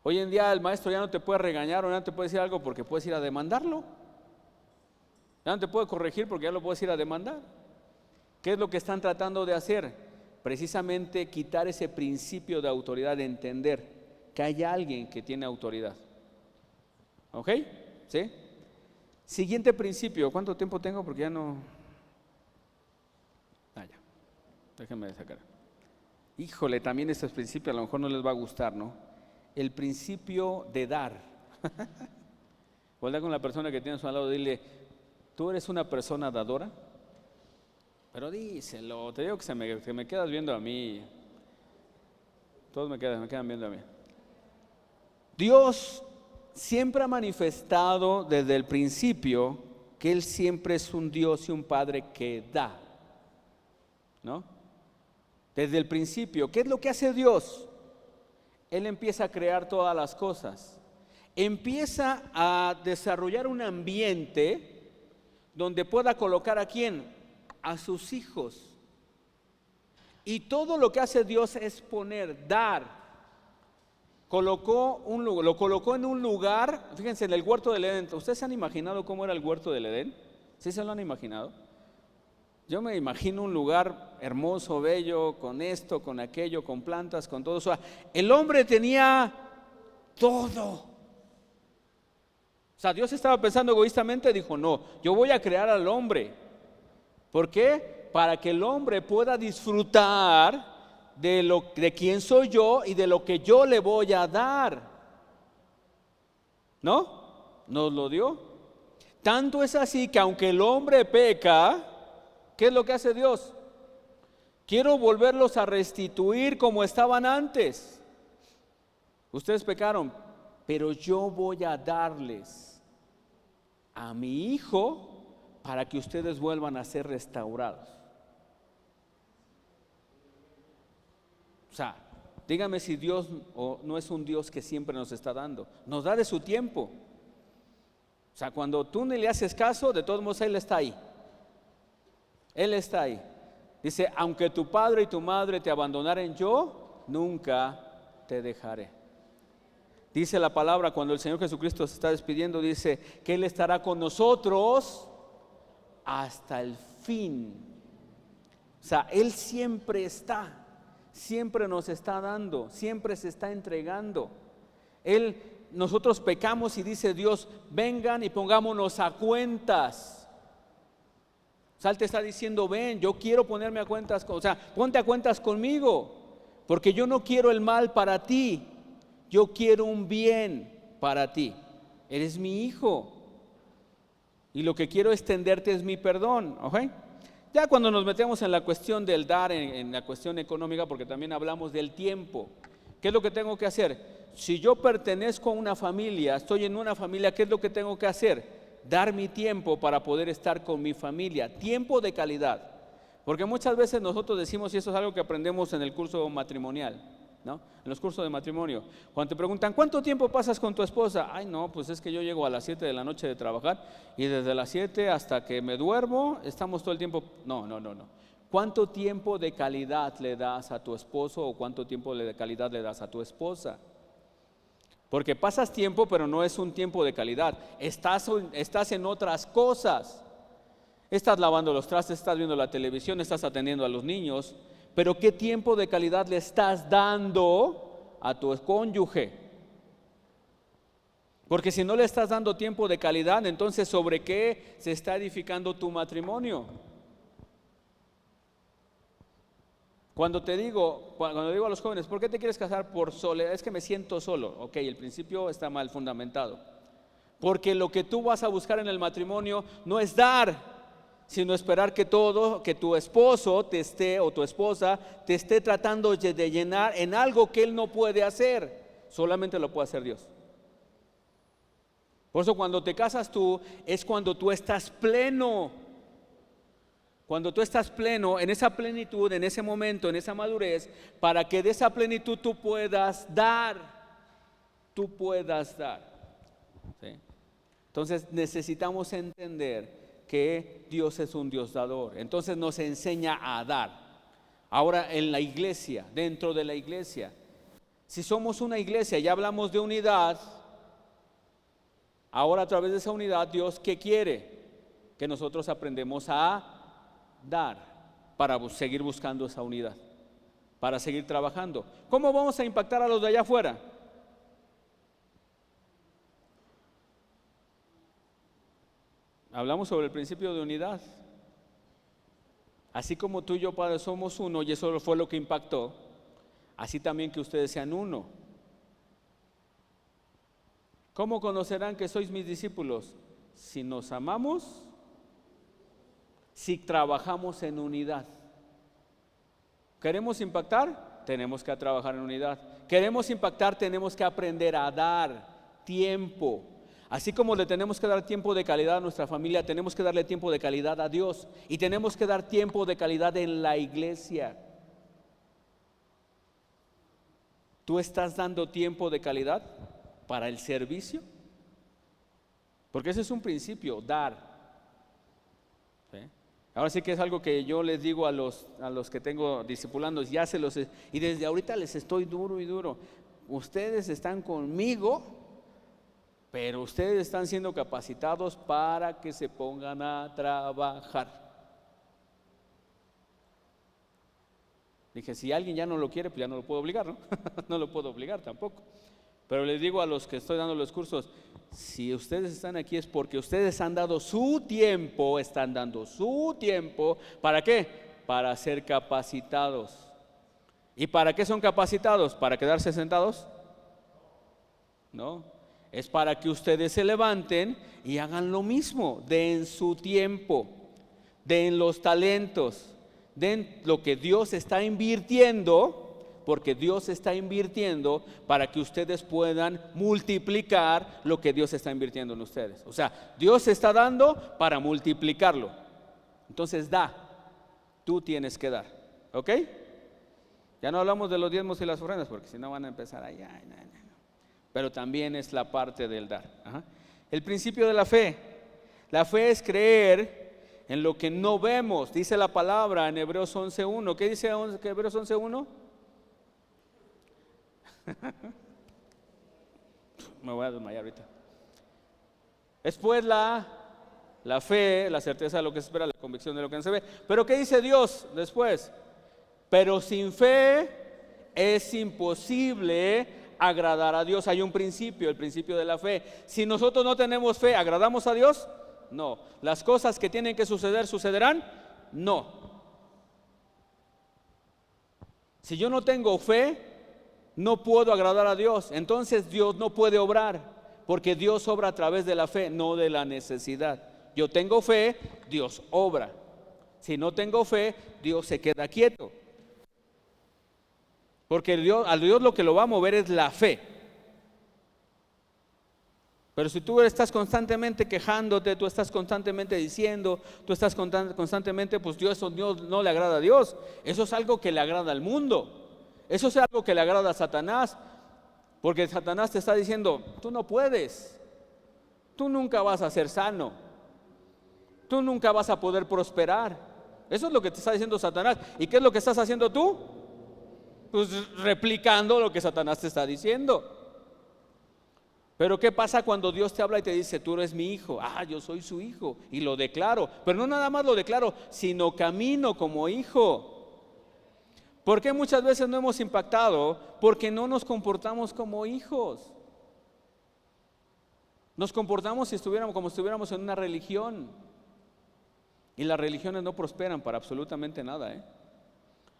Hoy en día el maestro ya no te puede regañar o ya no te puede decir algo porque puedes ir a demandarlo. Ya no te puede corregir porque ya lo puedes ir a demandar. ¿Qué es lo que están tratando de hacer? Precisamente quitar ese principio de autoridad, de entender que hay alguien que tiene autoridad. ¿Ok? ¿Sí? Siguiente principio. ¿Cuánto tiempo tengo? Porque ya no... ya. Déjenme sacar. Híjole, también este principio a lo mejor no les va a gustar, ¿no? El principio de dar. Voltea con la persona que tienes a su lado, dile: ¿tú eres una persona dadora? Pero díselo, te digo que me quedas viendo a mí. Todos me quedan viendo a mí. Dios siempre ha manifestado desde el principio que Él siempre es un Dios y un Padre que da, ¿no? Desde el principio, ¿qué es lo que hace Dios? Él empieza a crear todas las cosas. Empieza a desarrollar un ambiente donde pueda colocar ¿a quién? A sus hijos. Y todo lo que hace Dios es poner, dar. Lo colocó en un lugar, fíjense, en el huerto del Edén. ¿Ustedes se han imaginado cómo era el huerto del Edén? ¿Sí se lo han imaginado? Yo me imagino un lugar hermoso, bello, con esto, con aquello, con plantas, con todo eso. El hombre tenía todo. O sea, Dios estaba pensando egoístamente, dijo: no, yo voy a crear al hombre. ¿Por qué? Para que el hombre pueda disfrutar de quién soy yo y de lo que yo le voy a dar. ¿No? Nos lo dio. Tanto es así que aunque el hombre peca, ¿qué es lo que hace Dios? Quiero volverlos a restituir como estaban antes. Ustedes pecaron, pero yo voy a darles a mi hijo para que ustedes vuelvan a ser restaurados. O sea, dígame si Dios no es un Dios que siempre nos está dando. Nos da de su tiempo. O sea, cuando tú ni le haces caso, de todos modos Él está ahí. Él está ahí. Dice: aunque tu padre y tu madre te abandonaren, yo nunca te dejaré. Dice la palabra, cuando el Señor Jesucristo se está despidiendo, dice que Él estará con nosotros hasta el fin. O sea, Él siempre está, siempre nos está dando, siempre se está entregando. Nosotros pecamos y dice Dios: vengan y pongámonos a cuentas. O sea, Él te está diciendo: ven, yo quiero ponerme a cuentas, o sea, ponte a cuentas conmigo, porque yo no quiero el mal para ti, yo quiero un bien para ti. Eres mi hijo. Y lo que quiero extenderte es mi perdón, ¿ok? Ya cuando nos metemos en la cuestión del dar, en la cuestión económica, porque también hablamos del tiempo. ¿Qué es lo que tengo que hacer? Si yo pertenezco a una familia, estoy en una familia, ¿qué es lo que tengo que hacer? Dar mi tiempo para poder estar con mi familia. Tiempo de calidad. Porque muchas veces nosotros decimos, y eso es algo que aprendemos en el curso matrimonial, ¿no? En los cursos de matrimonio, cuando te preguntan: ¿cuánto tiempo pasas con tu esposa? Ay, no, pues es que yo llego a las 7 de la noche de trabajar y desde las 7 hasta que me duermo estamos todo el tiempo. No. ¿Cuánto tiempo de calidad le das a tu esposo o cuánto tiempo de calidad le das a tu esposa? Porque pasas tiempo, pero no es un tiempo de calidad. Estás en otras cosas. Estás lavando los trastes, estás viendo la televisión, estás atendiendo a los niños. Pero ¿qué tiempo de calidad le estás dando a tu cónyuge? Porque si no le estás dando tiempo de calidad, entonces ¿sobre qué se está edificando tu matrimonio? Cuando digo a los jóvenes, ¿por qué te quieres casar por soledad? Es que me siento solo. Ok, el principio está mal fundamentado. Porque lo que tú vas a buscar en el matrimonio no es dar, sino esperar que tu esposo te esté, o tu esposa te esté tratando de llenar en algo que él no puede hacer. Solamente lo puede hacer Dios. Por eso cuando te casas tú, es cuando tú estás pleno. Cuando tú estás pleno, en esa plenitud, en ese momento, en esa madurez, para que de esa plenitud tú puedas dar. ¿Sí? Entonces necesitamos entender que Dios es un Dios dador. Entonces nos enseña a dar. Ahora en la iglesia, dentro de la iglesia, si somos una iglesia, ya hablamos de unidad, ahora a través de esa unidad, Dios, ¿qué quiere? Que nosotros aprendemos a dar para seguir buscando esa unidad, para seguir trabajando. ¿Cómo vamos a impactar a los de allá afuera? Hablamos sobre el principio de unidad. Así como tú y yo, Padre, somos uno, y eso fue lo que impactó, así también que ustedes sean uno. ¿Cómo conocerán que sois mis discípulos? Si nos amamos, si trabajamos en unidad. ¿Queremos impactar? Tenemos que trabajar en unidad. ¿Queremos impactar? Tenemos que aprender a dar tiempo. Así como le tenemos que dar tiempo de calidad a nuestra familia, tenemos que darle tiempo de calidad a Dios. Y tenemos que dar tiempo de calidad en la iglesia. ¿Tú estás dando tiempo de calidad para el servicio? Porque ese es un principio, dar. ¿Sí? Ahora sí que es algo que yo les digo a los que tengo discipulando, y desde ahorita les estoy duro y duro. Ustedes están conmigo, pero ustedes están siendo capacitados para que se pongan a trabajar. Dije, si alguien ya no lo quiere, pues ya no lo puedo obligar, ¿no? No lo puedo obligar tampoco. Pero les digo a los que estoy dando los cursos, si ustedes están aquí es porque ustedes han dado su tiempo, están dando su tiempo, ¿para qué? Para ser capacitados. ¿Y para qué son capacitados? ¿Para quedarse sentados? No, es para que ustedes se levanten y hagan lo mismo, den su tiempo, den los talentos, den lo que Dios está invirtiendo. Porque Dios está invirtiendo para que ustedes puedan multiplicar lo que Dios está invirtiendo en ustedes. O sea, Dios está dando para multiplicarlo. Entonces tú tienes que dar, ¿ok? Ya no hablamos de los diezmos y las ofrendas, porque si no van a empezar ahí. No. Pero también es la parte del dar. Ajá. El principio de la fe. La fe es creer en lo que no vemos. Dice la palabra en Hebreos 11:1. ¿Qué dice Hebreos 11:1? Me voy a desmayar ahorita. Es pues la fe, la certeza de lo que se espera, la convicción de lo que no se ve. Pero ¿qué dice Dios después? Pero sin fe es imposible agradar a Dios. Hay un principio, el principio de la fe. Si nosotros no tenemos fe, ¿agradamos a Dios? No. ¿Las cosas que tienen que suceder, sucederán? No. Si yo no tengo fe, no puedo agradar a Dios. Entonces Dios no puede obrar, porque Dios obra a través de la fe, no de la necesidad. Yo tengo fe, Dios obra. Si no tengo fe, Dios se queda quieto. Porque a Dios lo que lo va a mover es la fe. Pero si tú estás constantemente quejándote, tú estás constantemente diciendo, tú estás constantemente, pues Dios no le agrada a Dios. Eso es algo que le agrada al mundo. Eso es algo que le agrada a Satanás, porque Satanás te está diciendo, tú no puedes, tú nunca vas a ser sano, tú nunca vas a poder prosperar. Eso es lo que te está diciendo Satanás. ¿Y qué es lo que estás haciendo tú? Pues replicando lo que Satanás te está diciendo. Pero ¿qué pasa cuando Dios te habla y te dice, tú eres mi hijo? Yo soy su hijo y lo declaro. Pero no nada más lo declaro, sino camino como hijo. ¿Por qué muchas veces no hemos impactado? Porque no nos comportamos como hijos. Nos comportamos como si estuviéramos en una religión. Y las religiones no prosperan para absolutamente nada,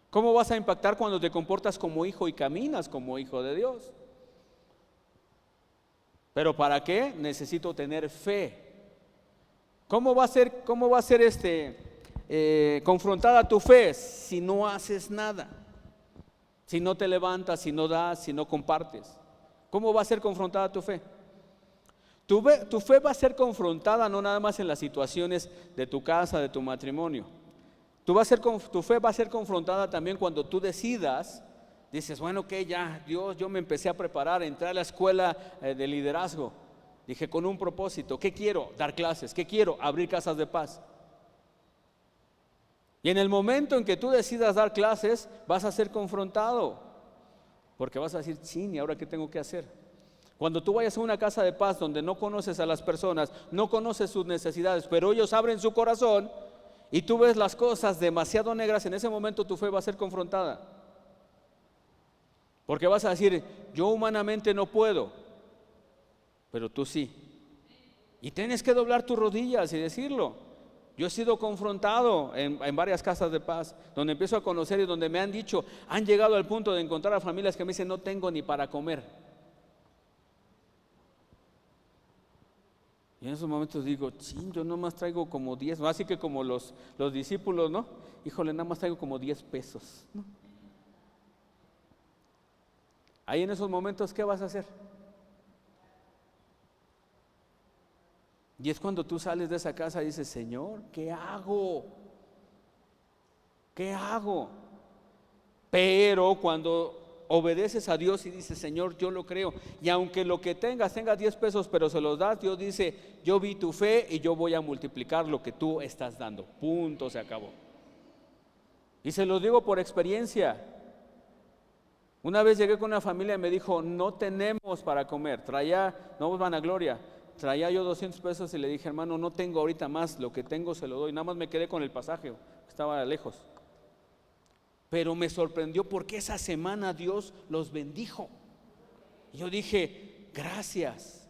¿Cómo vas a impactar cuando te comportas como hijo y caminas como hijo de Dios? ¿Pero para qué? Necesito tener fe. ¿Cómo va a ser confrontada tu fe si no haces nada? Si no te levantas, si no das, si no compartes. ¿Cómo va a ser confrontada tu fe? Tu fe va a ser confrontada no nada más en las situaciones de tu casa, de tu matrimonio. Tu fe va a ser confrontada también cuando tú decidas, dices, bueno, que ya, Dios, yo me empecé a preparar, entré a la escuela de liderazgo. Dije, con un propósito, ¿qué quiero? Dar clases. ¿Qué quiero? Abrir casas de paz. Y en el momento en que tú decidas dar clases, vas a ser confrontado, porque vas a decir, sí, ¿y ahora qué tengo que hacer? Cuando tú vayas a una casa de paz donde no conoces a las personas, no conoces sus necesidades, pero ellos abren su corazón y tú ves las cosas demasiado negras, en ese momento tu fe va a ser confrontada. Porque vas a decir, yo humanamente no puedo, pero tú sí. Y tienes que doblar tus rodillas y decirlo. Yo he sido confrontado en varias casas de paz, donde empiezo a conocer y donde me han dicho, han llegado al punto de encontrar a familias que me dicen, no tengo ni para comer. Y en esos momentos digo, sí, yo nomás traigo como 10, así que como los discípulos, ¿no? Híjole, nada más traigo como 10 pesos, ¿no? Ahí en esos momentos, ¿qué vas a hacer? Y es cuando tú sales de esa casa y dices, Señor, ¿qué hago? ¿Qué hago? Pero cuando obedeces a Dios y dices, Señor, yo lo creo, y aunque lo que tengas 10 pesos, pero se los das, Dios dice, yo vi tu fe y yo voy a multiplicar lo que tú estás dando. Punto, se acabó. Y se los digo por experiencia. Una vez llegué con una familia y me dijo, no tenemos para comer. No vanagloria, traía yo 200 pesos y le dije, hermano, no tengo ahorita más, lo que tengo se lo doy. Nada más me quedé con el pasaje, estaba lejos. Pero me sorprendió porque esa semana Dios los bendijo. Yo dije, gracias.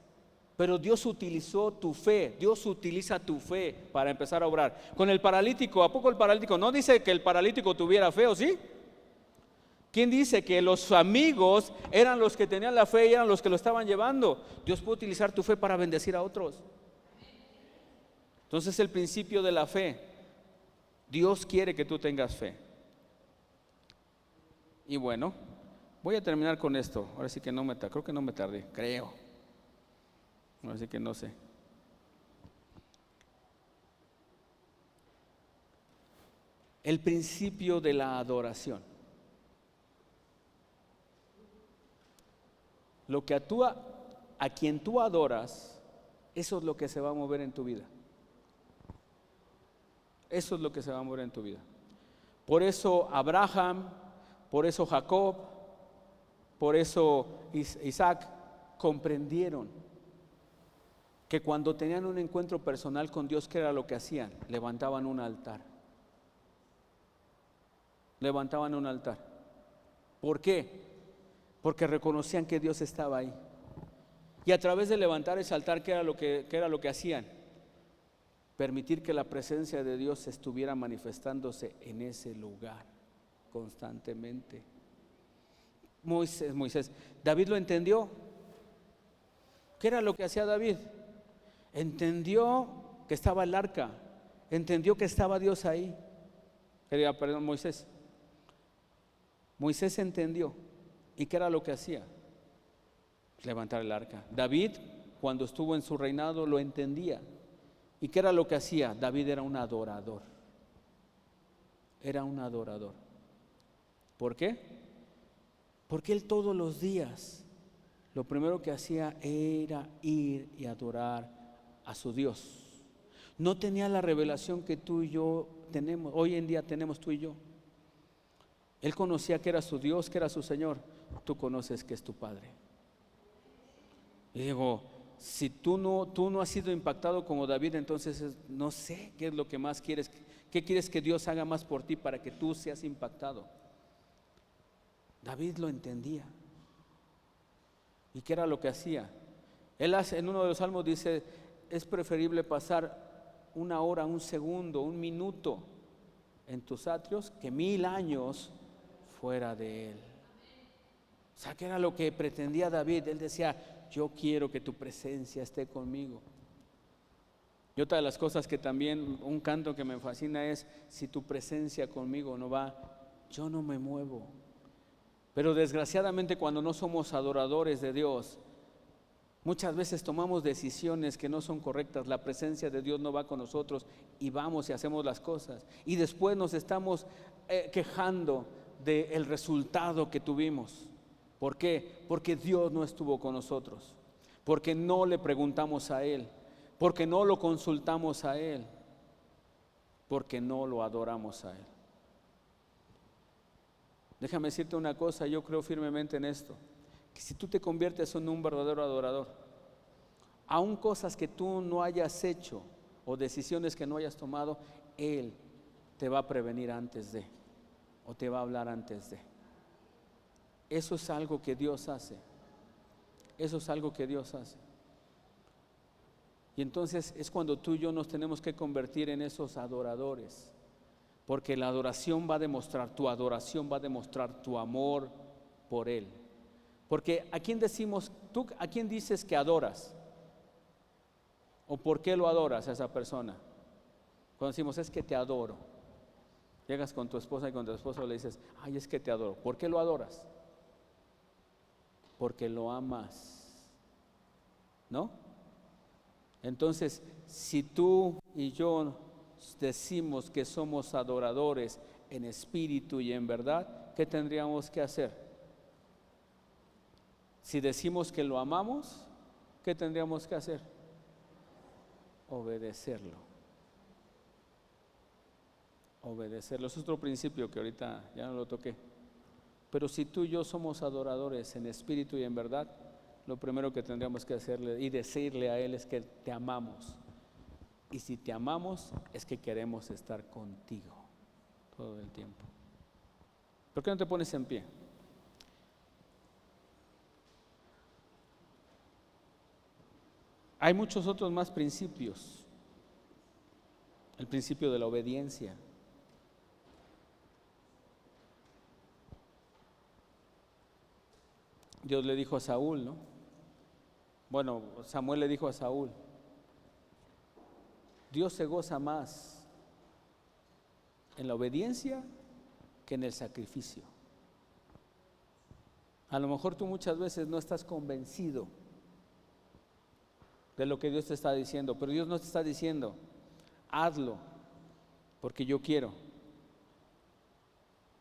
Pero Dios utilizó tu fe, Dios utiliza tu fe para empezar a obrar. Con el paralítico, ¿a poco el paralítico? No dice que el paralítico tuviera fe, ¿o sí? ¿Quién dice que los amigos eran los que tenían la fe y eran los que lo estaban llevando? Dios puede utilizar tu fe para bendecir a otros. Entonces el principio de la fe, Dios quiere que tú tengas fe. Y bueno, voy a terminar con esto. Ahora sí que creo que no me tardé, creo. Ahora sí que no sé. El principio de la adoración. Lo que a quien tú adoras, eso es lo que se va a mover en tu vida. Eso es lo que se va a mover en tu vida. Por eso Abraham, por eso Jacob, por eso Isaac comprendieron que cuando tenían un encuentro personal con Dios, ¿qué era lo que hacían? Levantaban un altar. Levantaban un altar. ¿Por qué? Porque reconocían que Dios estaba ahí. Y a través de levantar ese altar, ¿qué era lo que hacían? Permitir que la presencia de Dios estuviera manifestándose en ese lugar constantemente. Moisés, David lo entendió. ¿Qué era lo que hacía David? Entendió que estaba el arca, entendió que estaba Dios ahí. Moisés entendió. ¿Y qué era lo que hacía? Levantar el arca. David, cuando estuvo en su reinado, lo entendía. ¿Y qué era lo que hacía? David era un adorador. Era un adorador. ¿Por qué? Porque él todos los días, lo primero que hacía era ir y adorar a su Dios. No tenía la revelación que tú y yo tenemos, hoy en día tenemos tú y yo. Él conocía que era su Dios, que era su Señor. Tú conoces que es tu Padre. Y digo, si tú no has sido impactado como David, entonces no sé qué es lo que más quieres. ¿Qué quieres que Dios haga más por ti para que tú seas impactado? David lo entendía. ¿Y qué era lo que hacía? Él en uno de los salmos dice, es preferible pasar 1 hora, 1 segundo, 1 minuto en tus atrios que 1000 años fuera de Él. O sea, que era lo que pretendía David. Él decía, yo quiero que tu presencia esté conmigo. Y otra de las cosas que también, un canto que me fascina es, si tu presencia conmigo no va, yo no me muevo. Pero desgraciadamente cuando no somos adoradores de Dios, muchas veces tomamos decisiones que no son correctas, la presencia de Dios no va con nosotros y vamos y hacemos las cosas. Y después nos estamos quejando del resultado que tuvimos. ¿Por qué? Porque Dios no estuvo con nosotros, porque no le preguntamos a Él, porque no lo consultamos a Él, porque no lo adoramos a Él. Déjame decirte una cosa, yo creo firmemente en esto, que si tú te conviertes en un verdadero adorador, aun cosas que tú no hayas hecho o decisiones que no hayas tomado, Él te va a prevenir antes de, o te va a hablar antes de. Eso es algo que Dios hace. Eso es algo que Dios hace. Y entonces es cuando tú y yo nos tenemos que convertir en esos adoradores. Porque la adoración va a demostrar, tu adoración va a demostrar tu amor por Él. Porque ¿a quién decimos, tú a quién dices que adoras? ¿O por qué lo adoras a esa persona? Cuando decimos, es que te adoro. Llegas con tu esposa y con tu esposo le dices, ay, es que te adoro. ¿Por qué lo adoras? Porque lo amas, ¿no? Entonces, si tú y yo decimos que somos adoradores en espíritu y en verdad, ¿qué tendríamos que hacer? Si decimos que lo amamos, ¿qué tendríamos que hacer? Obedecerlo. Obedecerlo. Es otro principio que ahorita ya no lo toqué. Pero si tú y yo somos adoradores en espíritu y en verdad, lo primero que tendríamos que hacerle y decirle a Él es que te amamos. Y si te amamos es que queremos estar contigo todo el tiempo. ¿Por qué no te pones en pie? Hay muchos otros más principios. El principio de la obediencia. Dios le dijo a Saúl, ¿no? Bueno, Samuel le dijo a Saúl, Dios se goza más en la obediencia que en el sacrificio. A lo mejor tú muchas veces no estás convencido de lo que Dios te está diciendo, pero Dios no te está diciendo, hazlo, porque yo quiero.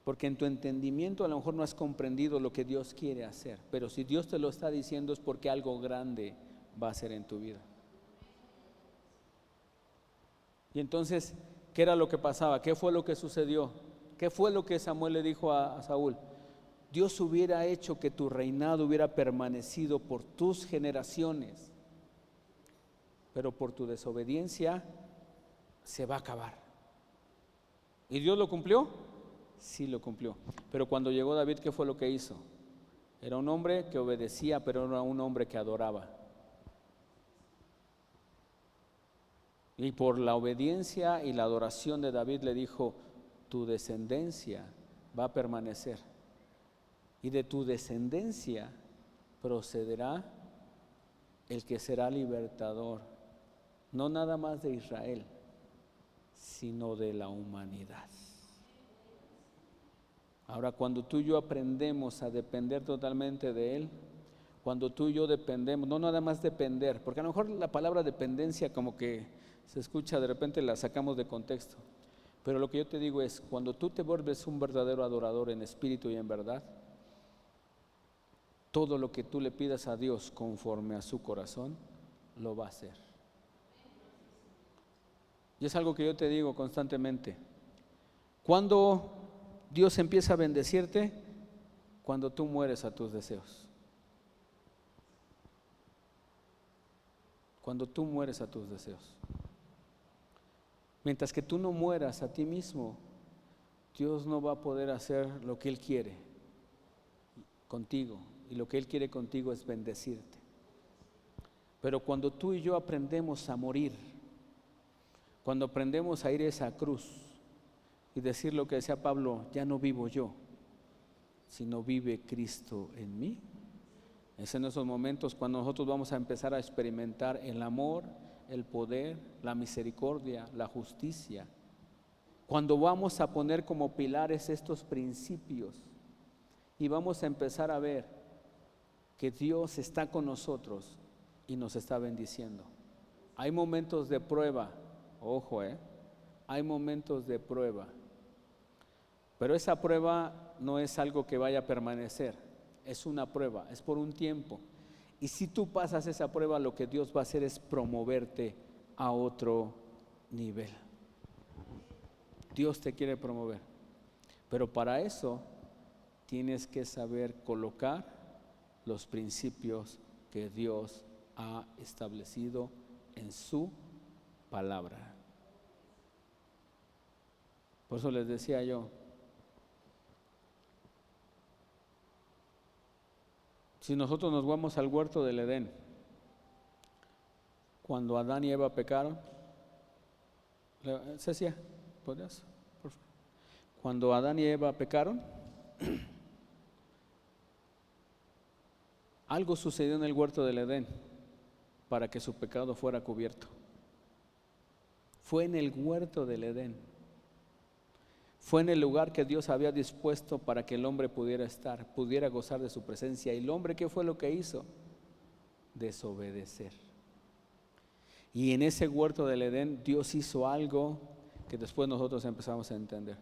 Porque en tu entendimiento a lo mejor no has comprendido lo que Dios quiere hacer, pero si Dios te lo está diciendo es porque algo grande va a hacer en tu vida. Y entonces, ¿qué era lo que pasaba? ¿Qué fue lo que sucedió? ¿Qué fue lo que Samuel le dijo a Saúl? Dios hubiera hecho que tu reinado hubiera permanecido por tus generaciones, pero por tu desobediencia se va a acabar. ¿Y Dios lo cumplió? Sí lo cumplió. Pero cuando llegó David, ¿qué fue lo que hizo? Era un hombre que obedecía, pero era un hombre que adoraba. Y por la obediencia y la adoración de David le dijo, tu descendencia va a permanecer. Y de tu descendencia procederá el que será libertador, no nada más de Israel, sino de la humanidad. Ahora, cuando tú y yo aprendemos a depender totalmente de Él, cuando tú y yo dependemos, no nada más depender, porque a lo mejor la palabra dependencia como que se escucha, de repente la sacamos de contexto, pero lo que yo te digo es, cuando tú te vuelves un verdadero adorador en espíritu y en verdad, todo lo que tú le pidas a Dios conforme a su corazón, lo va a hacer. Y es algo que yo te digo constantemente. Cuando Dios empieza a bendecirte, cuando tú mueres a tus deseos. Cuando tú mueres a tus deseos. Mientras que tú no mueras a ti mismo, Dios no va a poder hacer lo que Él quiere contigo. Y lo que Él quiere contigo es bendecirte. Pero cuando tú y yo aprendemos a morir, cuando aprendemos a ir a esa cruz y decir lo que decía Pablo, ya no vivo yo, si no vive Cristo en mí? Es en esos momentos cuando nosotros vamos a empezar a experimentar el amor, el poder, la misericordia, la justicia. Cuando vamos a poner como pilares estos principios y vamos a empezar a ver que Dios está con nosotros y nos está bendiciendo. Hay momentos de prueba, ojo, hay momentos de prueba, pero esa prueba no es algo que vaya a permanecer, es una prueba, es por un tiempo. Y si tú pasas esa prueba, lo que Dios va a hacer es promoverte a otro nivel. Dios te quiere promover, pero para eso tienes que saber colocar los principios que Dios ha establecido en su palabra. Por eso les decía yo, si nosotros nos vamos al huerto del Edén, cuando Adán y Eva pecaron, Cecia, ¿podrías? Por favor. Cuando Adán y Eva pecaron, algo sucedió en el huerto del Edén para que su pecado fuera cubierto. Fue en el huerto del Edén. Fue en el lugar que Dios había dispuesto para que el hombre pudiera estar, pudiera gozar de su presencia. ¿Y el hombre qué fue lo que hizo? Desobedecer. Y en ese huerto del Edén Dios hizo algo que después nosotros empezamos a entender.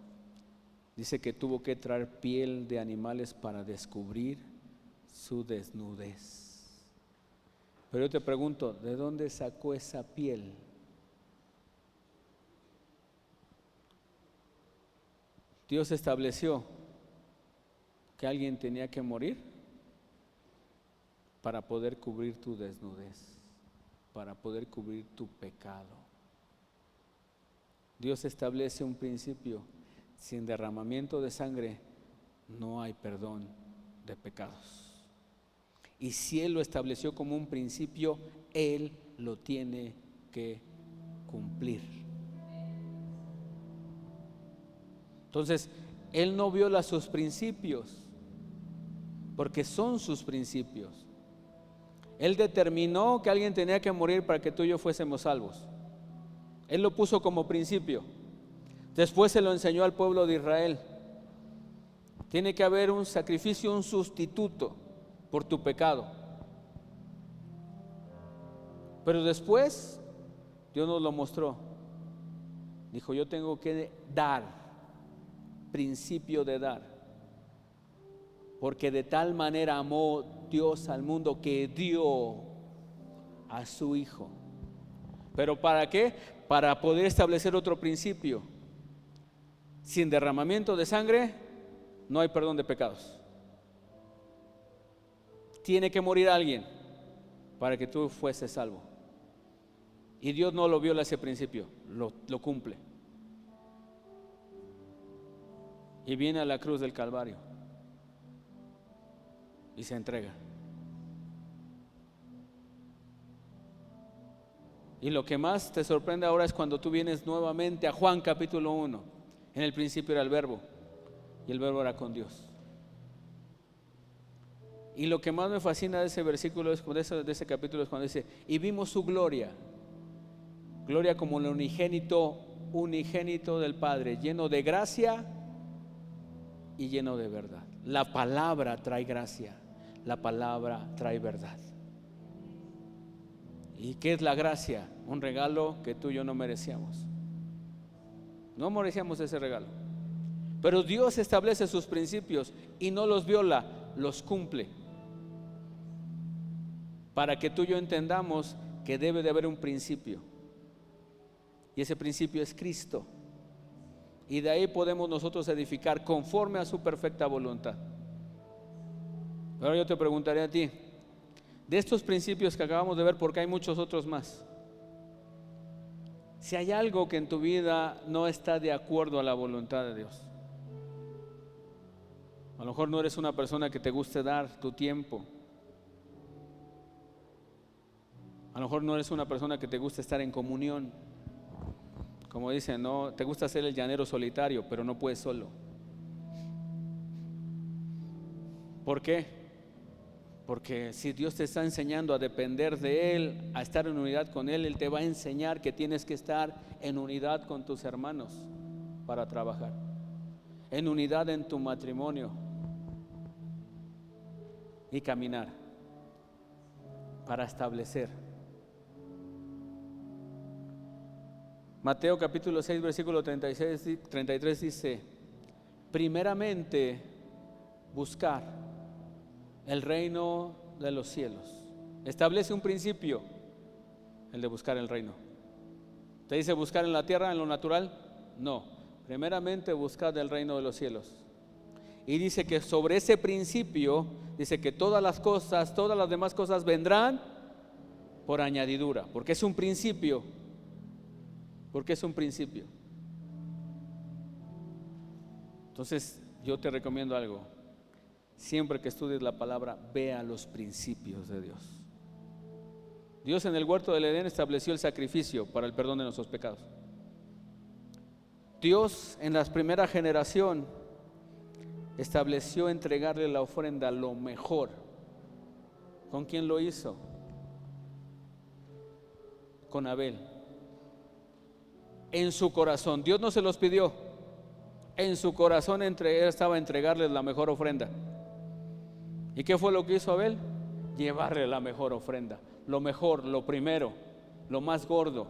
Dice que tuvo que traer piel de animales para descubrir su desnudez. Pero yo te pregunto, ¿de dónde sacó esa piel? Dios estableció que alguien tenía que morir para poder cubrir tu desnudez, para poder cubrir tu pecado. Dios establece un principio: sin derramamiento de sangre no hay perdón de pecados. Y si Él lo estableció como un principio, Él lo tiene que cumplir. Entonces, Él no viola sus principios, porque son sus principios. Él determinó que alguien tenía que morir para que tú y yo fuésemos salvos. Él lo puso como principio. Después se lo enseñó al pueblo de Israel. Tiene que haber un sacrificio, un sustituto por tu pecado. Pero después Dios nos lo mostró. Dijo: yo tengo que dar, principio de dar, porque de tal manera amó Dios al mundo que dio a su Hijo. ¿Pero para qué? Para poder establecer otro principio: sin derramamiento de sangre no hay perdón de pecados. Tiene que morir alguien para que tú fueses salvo. Y Dios no lo viola ese principio, lo cumple. Y viene a la cruz del Calvario y se entrega. Y lo que más te sorprende ahora es cuando tú vienes nuevamente a Juan capítulo 1. En el principio era el Verbo, y el Verbo era con Dios. Y lo que más me fascina de ese versículo, de ese capítulo, es cuando dice: y vimos su gloria, gloria como el unigénito del Padre, lleno de gracia y lleno de verdad. La palabra trae gracia, la palabra trae verdad. ¿Y qué es la gracia? Un regalo que tú y yo no merecíamos. No merecíamos ese regalo. Pero Dios establece sus principios y no los viola, los cumple. Para que tú y yo entendamos que debe de haber un principio. Y ese principio es Cristo. Y de ahí podemos nosotros edificar conforme a su perfecta voluntad. Ahora yo te preguntaré a ti, de estos principios que acabamos de ver, porque hay muchos otros más, si hay algo que en tu vida no está de acuerdo a la voluntad de Dios. A lo mejor no eres una persona que te guste dar tu tiempo. A lo mejor no eres una persona que te guste estar en comunión. Como dicen, no, te gusta ser el llanero solitario, pero no puedes solo. ¿Por qué? Porque si Dios te está enseñando a depender de Él, a estar en unidad con Él, Él te va a enseñar que tienes que estar en unidad con tus hermanos para trabajar, en unidad en tu matrimonio y caminar para establecer. Mateo capítulo 6 versículo 33 dice: primeramente buscar el reino de los cielos. Establece un principio, el de buscar el reino. ¿Te dice buscar en la tierra, en lo natural? No, primeramente buscar el reino de los cielos. Y dice que sobre ese principio, dice que todas las cosas, todas las demás cosas vendrán por añadidura, porque es un principio, porque es un principio. Entonces yo te recomiendo algo: siempre que estudies la palabra, vea los principios de Dios. Dios en el huerto del Edén estableció el sacrificio para el perdón de nuestros pecados. Dios en la primera generación estableció entregarle la ofrenda lo mejor. ¿Con quién lo hizo? Con Abel. En su corazón, Dios no se los pidió, en su corazón estaba entregarles la mejor ofrenda. ¿Y qué fue lo que hizo Abel? Llevarle la mejor ofrenda, lo mejor, lo primero, lo más gordo.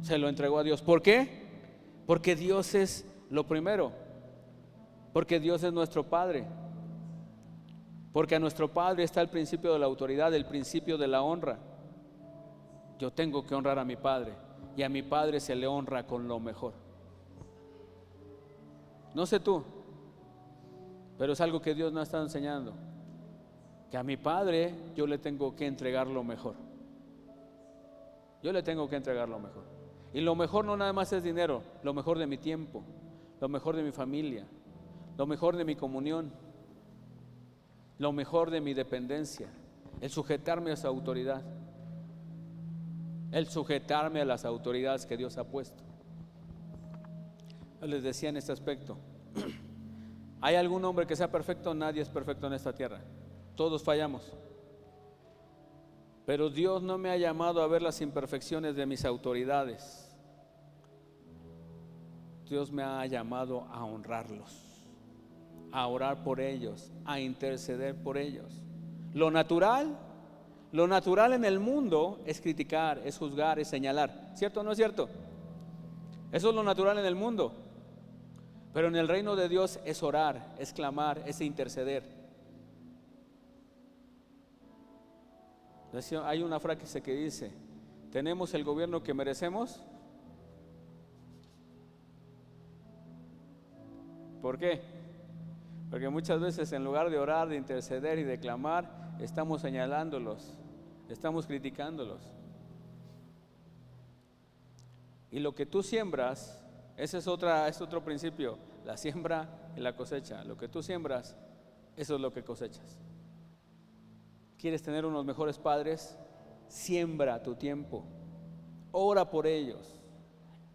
Se lo entregó a Dios. ¿Por qué? Porque Dios es lo primero, porque Dios es nuestro Padre, porque a nuestro Padre está el principio de la autoridad, el principio de la honra. Yo tengo que honrar a mi Padre, y a mi Padre se le honra con lo mejor. No sé tú, pero es algo que Dios nos está enseñando, que a mi Padre yo le tengo que entregar lo mejor. Yo le tengo que entregar lo mejor. Y lo mejor no nada más es dinero, lo mejor de mi tiempo, lo mejor de mi familia, lo mejor de mi comunión, lo mejor de mi dependencia, el sujetarme a su autoridad, el sujetarme a las autoridades que Dios ha puesto. Yo les decía en este aspecto: ¿hay algún hombre que sea perfecto? Nadie es perfecto en esta tierra, todos fallamos. Pero Dios no me ha llamado a ver las imperfecciones de mis autoridades. Dios me ha llamado a honrarlos, a orar por ellos, a interceder por ellos. Lo natural en el mundo es criticar, es juzgar, es señalar. ¿Cierto o no es cierto? Eso es lo natural en el mundo. Pero en el reino de Dios es orar, es clamar, es interceder. Hay una frase que dice: ¿tenemos el gobierno que merecemos? ¿Por qué? Porque muchas veces en lugar de orar, de interceder y de clamar, estamos señalándolos, estamos criticándolos. Y lo que tú siembras, ese es otro principio: la siembra y la cosecha. Lo que tú siembras, eso es lo que cosechas. ¿Quieres tener unos mejores padres? Siembra tu tiempo, ora por ellos,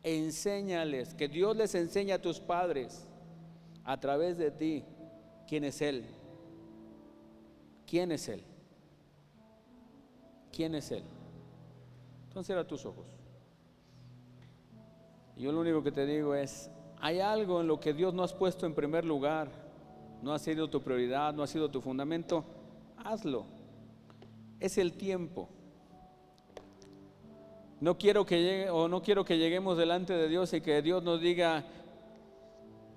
enséñales, que Dios les enseñe a tus padres a través de ti quién es Él. ¿Quién es Él? ¿Quién es Él? Entonces cierra tus ojos. Y yo lo único que te digo es: hay algo en lo que Dios no has puesto en primer lugar, no ha sido tu prioridad, no ha sido tu fundamento, hazlo. Es el tiempo. No quiero que lleguemos delante de Dios y que Dios nos diga: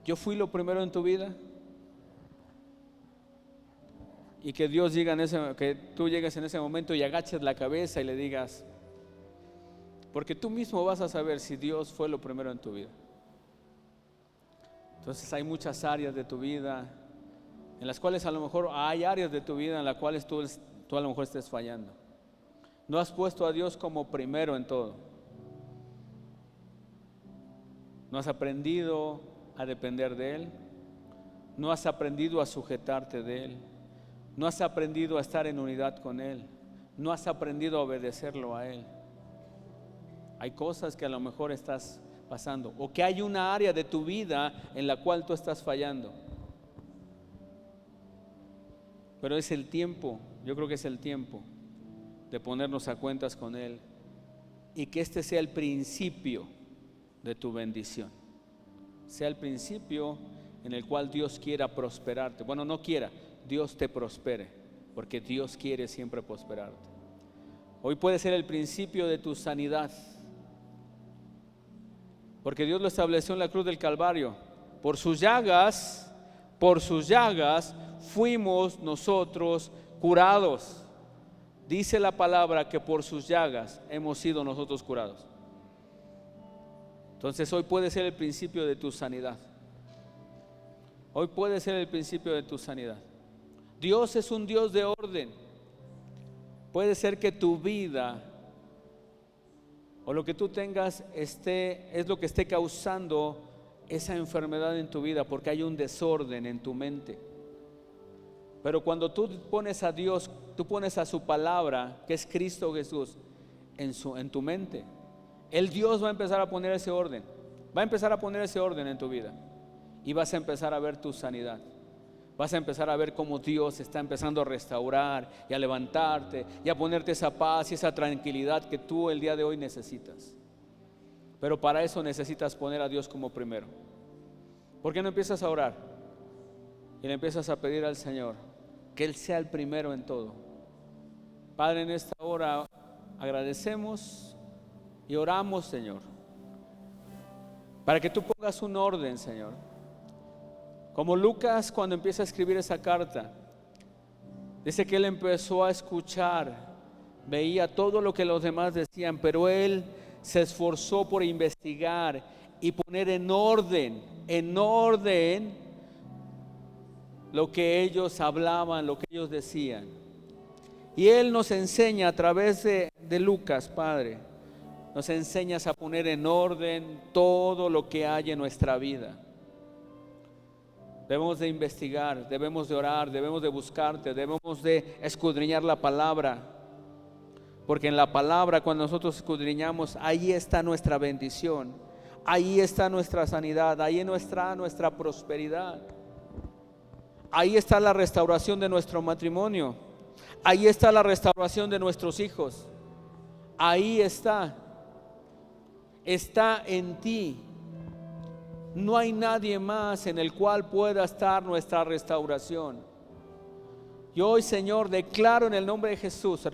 yo fui lo primero en tu vida. Y que Dios diga que tú llegues en ese momento y agaches la cabeza y le digas, porque tú mismo vas a saber si Dios fue lo primero en tu vida. Entonces hay muchas áreas de tu vida en las cuales a lo mejor hay áreas de tu vida en las cuales tú a lo mejor estés fallando. No has puesto a Dios como primero en todo. No has aprendido a depender de Él. No has aprendido a sujetarte de Él. No has aprendido a estar en unidad con Él. No has aprendido a obedecerlo a Él. Hay cosas que a lo mejor estás pasando, o que hay una área de tu vida en la cual tú estás fallando. Pero es el tiempo, yo creo que es el tiempo de ponernos a cuentas con Él y que este sea el principio de tu bendición. Sea el principio en el cual Dios quiera prosperarte. Bueno, no quiera, Dios te prospere, porque Dios quiere siempre prosperarte. Hoy puede ser el principio de tu sanidad, porque Dios lo estableció en la cruz del Calvario. Por sus llagas fuimos nosotros curados. Dice la palabra que por sus llagas hemos sido nosotros curados. Entonces hoy puede ser el principio de tu sanidad. Hoy puede ser el principio de tu sanidad. Dios es un Dios de orden. Puede ser que tu vida o lo que tú tengas es lo que esté causando esa enfermedad en tu vida, porque hay un desorden en tu mente. Pero cuando tú pones a Dios, tú pones a su palabra, que es Cristo Jesús, en tu mente, el Dios va a empezar a poner ese orden. Va a empezar a poner ese orden en tu vida. Y vas a empezar a ver tu sanidad. Vas a empezar a ver cómo Dios está empezando a restaurar y a levantarte y a ponerte esa paz y esa tranquilidad que tú el día de hoy necesitas. Pero para eso necesitas poner a Dios como primero. ¿Por qué no empiezas a orar? Y le empiezas a pedir al Señor que Él sea el primero en todo. Padre, en esta hora agradecemos y oramos, Señor, para que tú pongas un orden, Señor. Como Lucas, cuando empieza a escribir esa carta, dice que él empezó a escuchar, veía todo lo que los demás decían, pero él se esforzó por investigar y poner en orden lo que ellos hablaban, lo que ellos decían. Y él nos enseña a través de Lucas, Padre, nos enseñas a poner en orden todo lo que hay en nuestra vida. Debemos de investigar, debemos de orar, debemos de buscarte, debemos de escudriñar la palabra, porque en la palabra, cuando nosotros escudriñamos, ahí está nuestra bendición, ahí está nuestra sanidad, ahí está nuestra prosperidad, ahí está la restauración de nuestro matrimonio, ahí está la restauración de nuestros hijos, ahí está en ti. No hay nadie más en el cual pueda estar nuestra restauración. Y hoy, Señor, declaro en el nombre de Jesús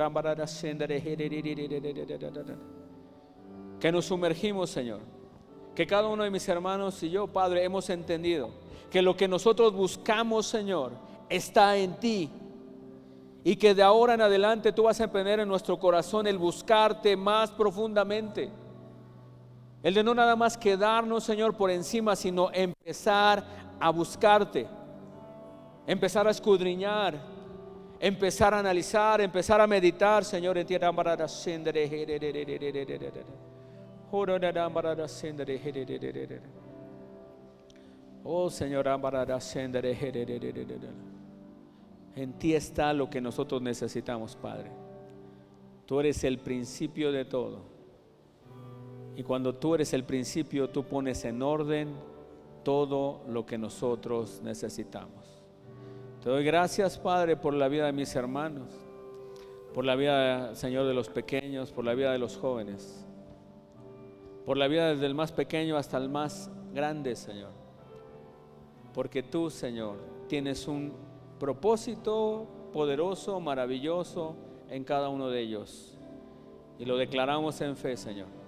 que nos sumergimos, Señor. Que cada uno de mis hermanos y yo, Padre, hemos entendido que lo que nosotros buscamos, Señor, está en ti. Y que de ahora en adelante tú vas a poner en nuestro corazón el buscarte más profundamente. El de no nada más quedarnos, Señor, por encima, sino empezar a buscarte, empezar a escudriñar, empezar a analizar, empezar a meditar, Señor, en tierra. Oh, Señor, en ti está lo que nosotros necesitamos, Padre. Tú eres el principio de todo. Y cuando tú eres el principio, tú pones en orden todo lo que nosotros necesitamos. Te doy gracias, Padre, por la vida de mis hermanos, por la vida, Señor, de los pequeños, por la vida de los jóvenes, por la vida desde el más pequeño hasta el más grande, Señor. Porque tú, Señor, tienes un propósito poderoso, maravilloso en cada uno de ellos. Y lo declaramos en fe, Señor.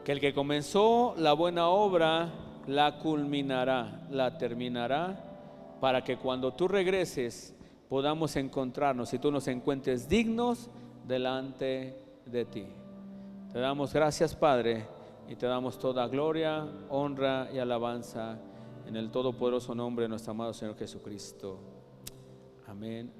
Que el que comenzó la buena obra la culminará, la terminará, para que cuando tú regreses podamos encontrarnos y tú nos encuentres dignos delante de ti. Te damos gracias, Padre, y te damos toda gloria, honra y alabanza en el todopoderoso nombre de nuestro amado Señor Jesucristo. Amén.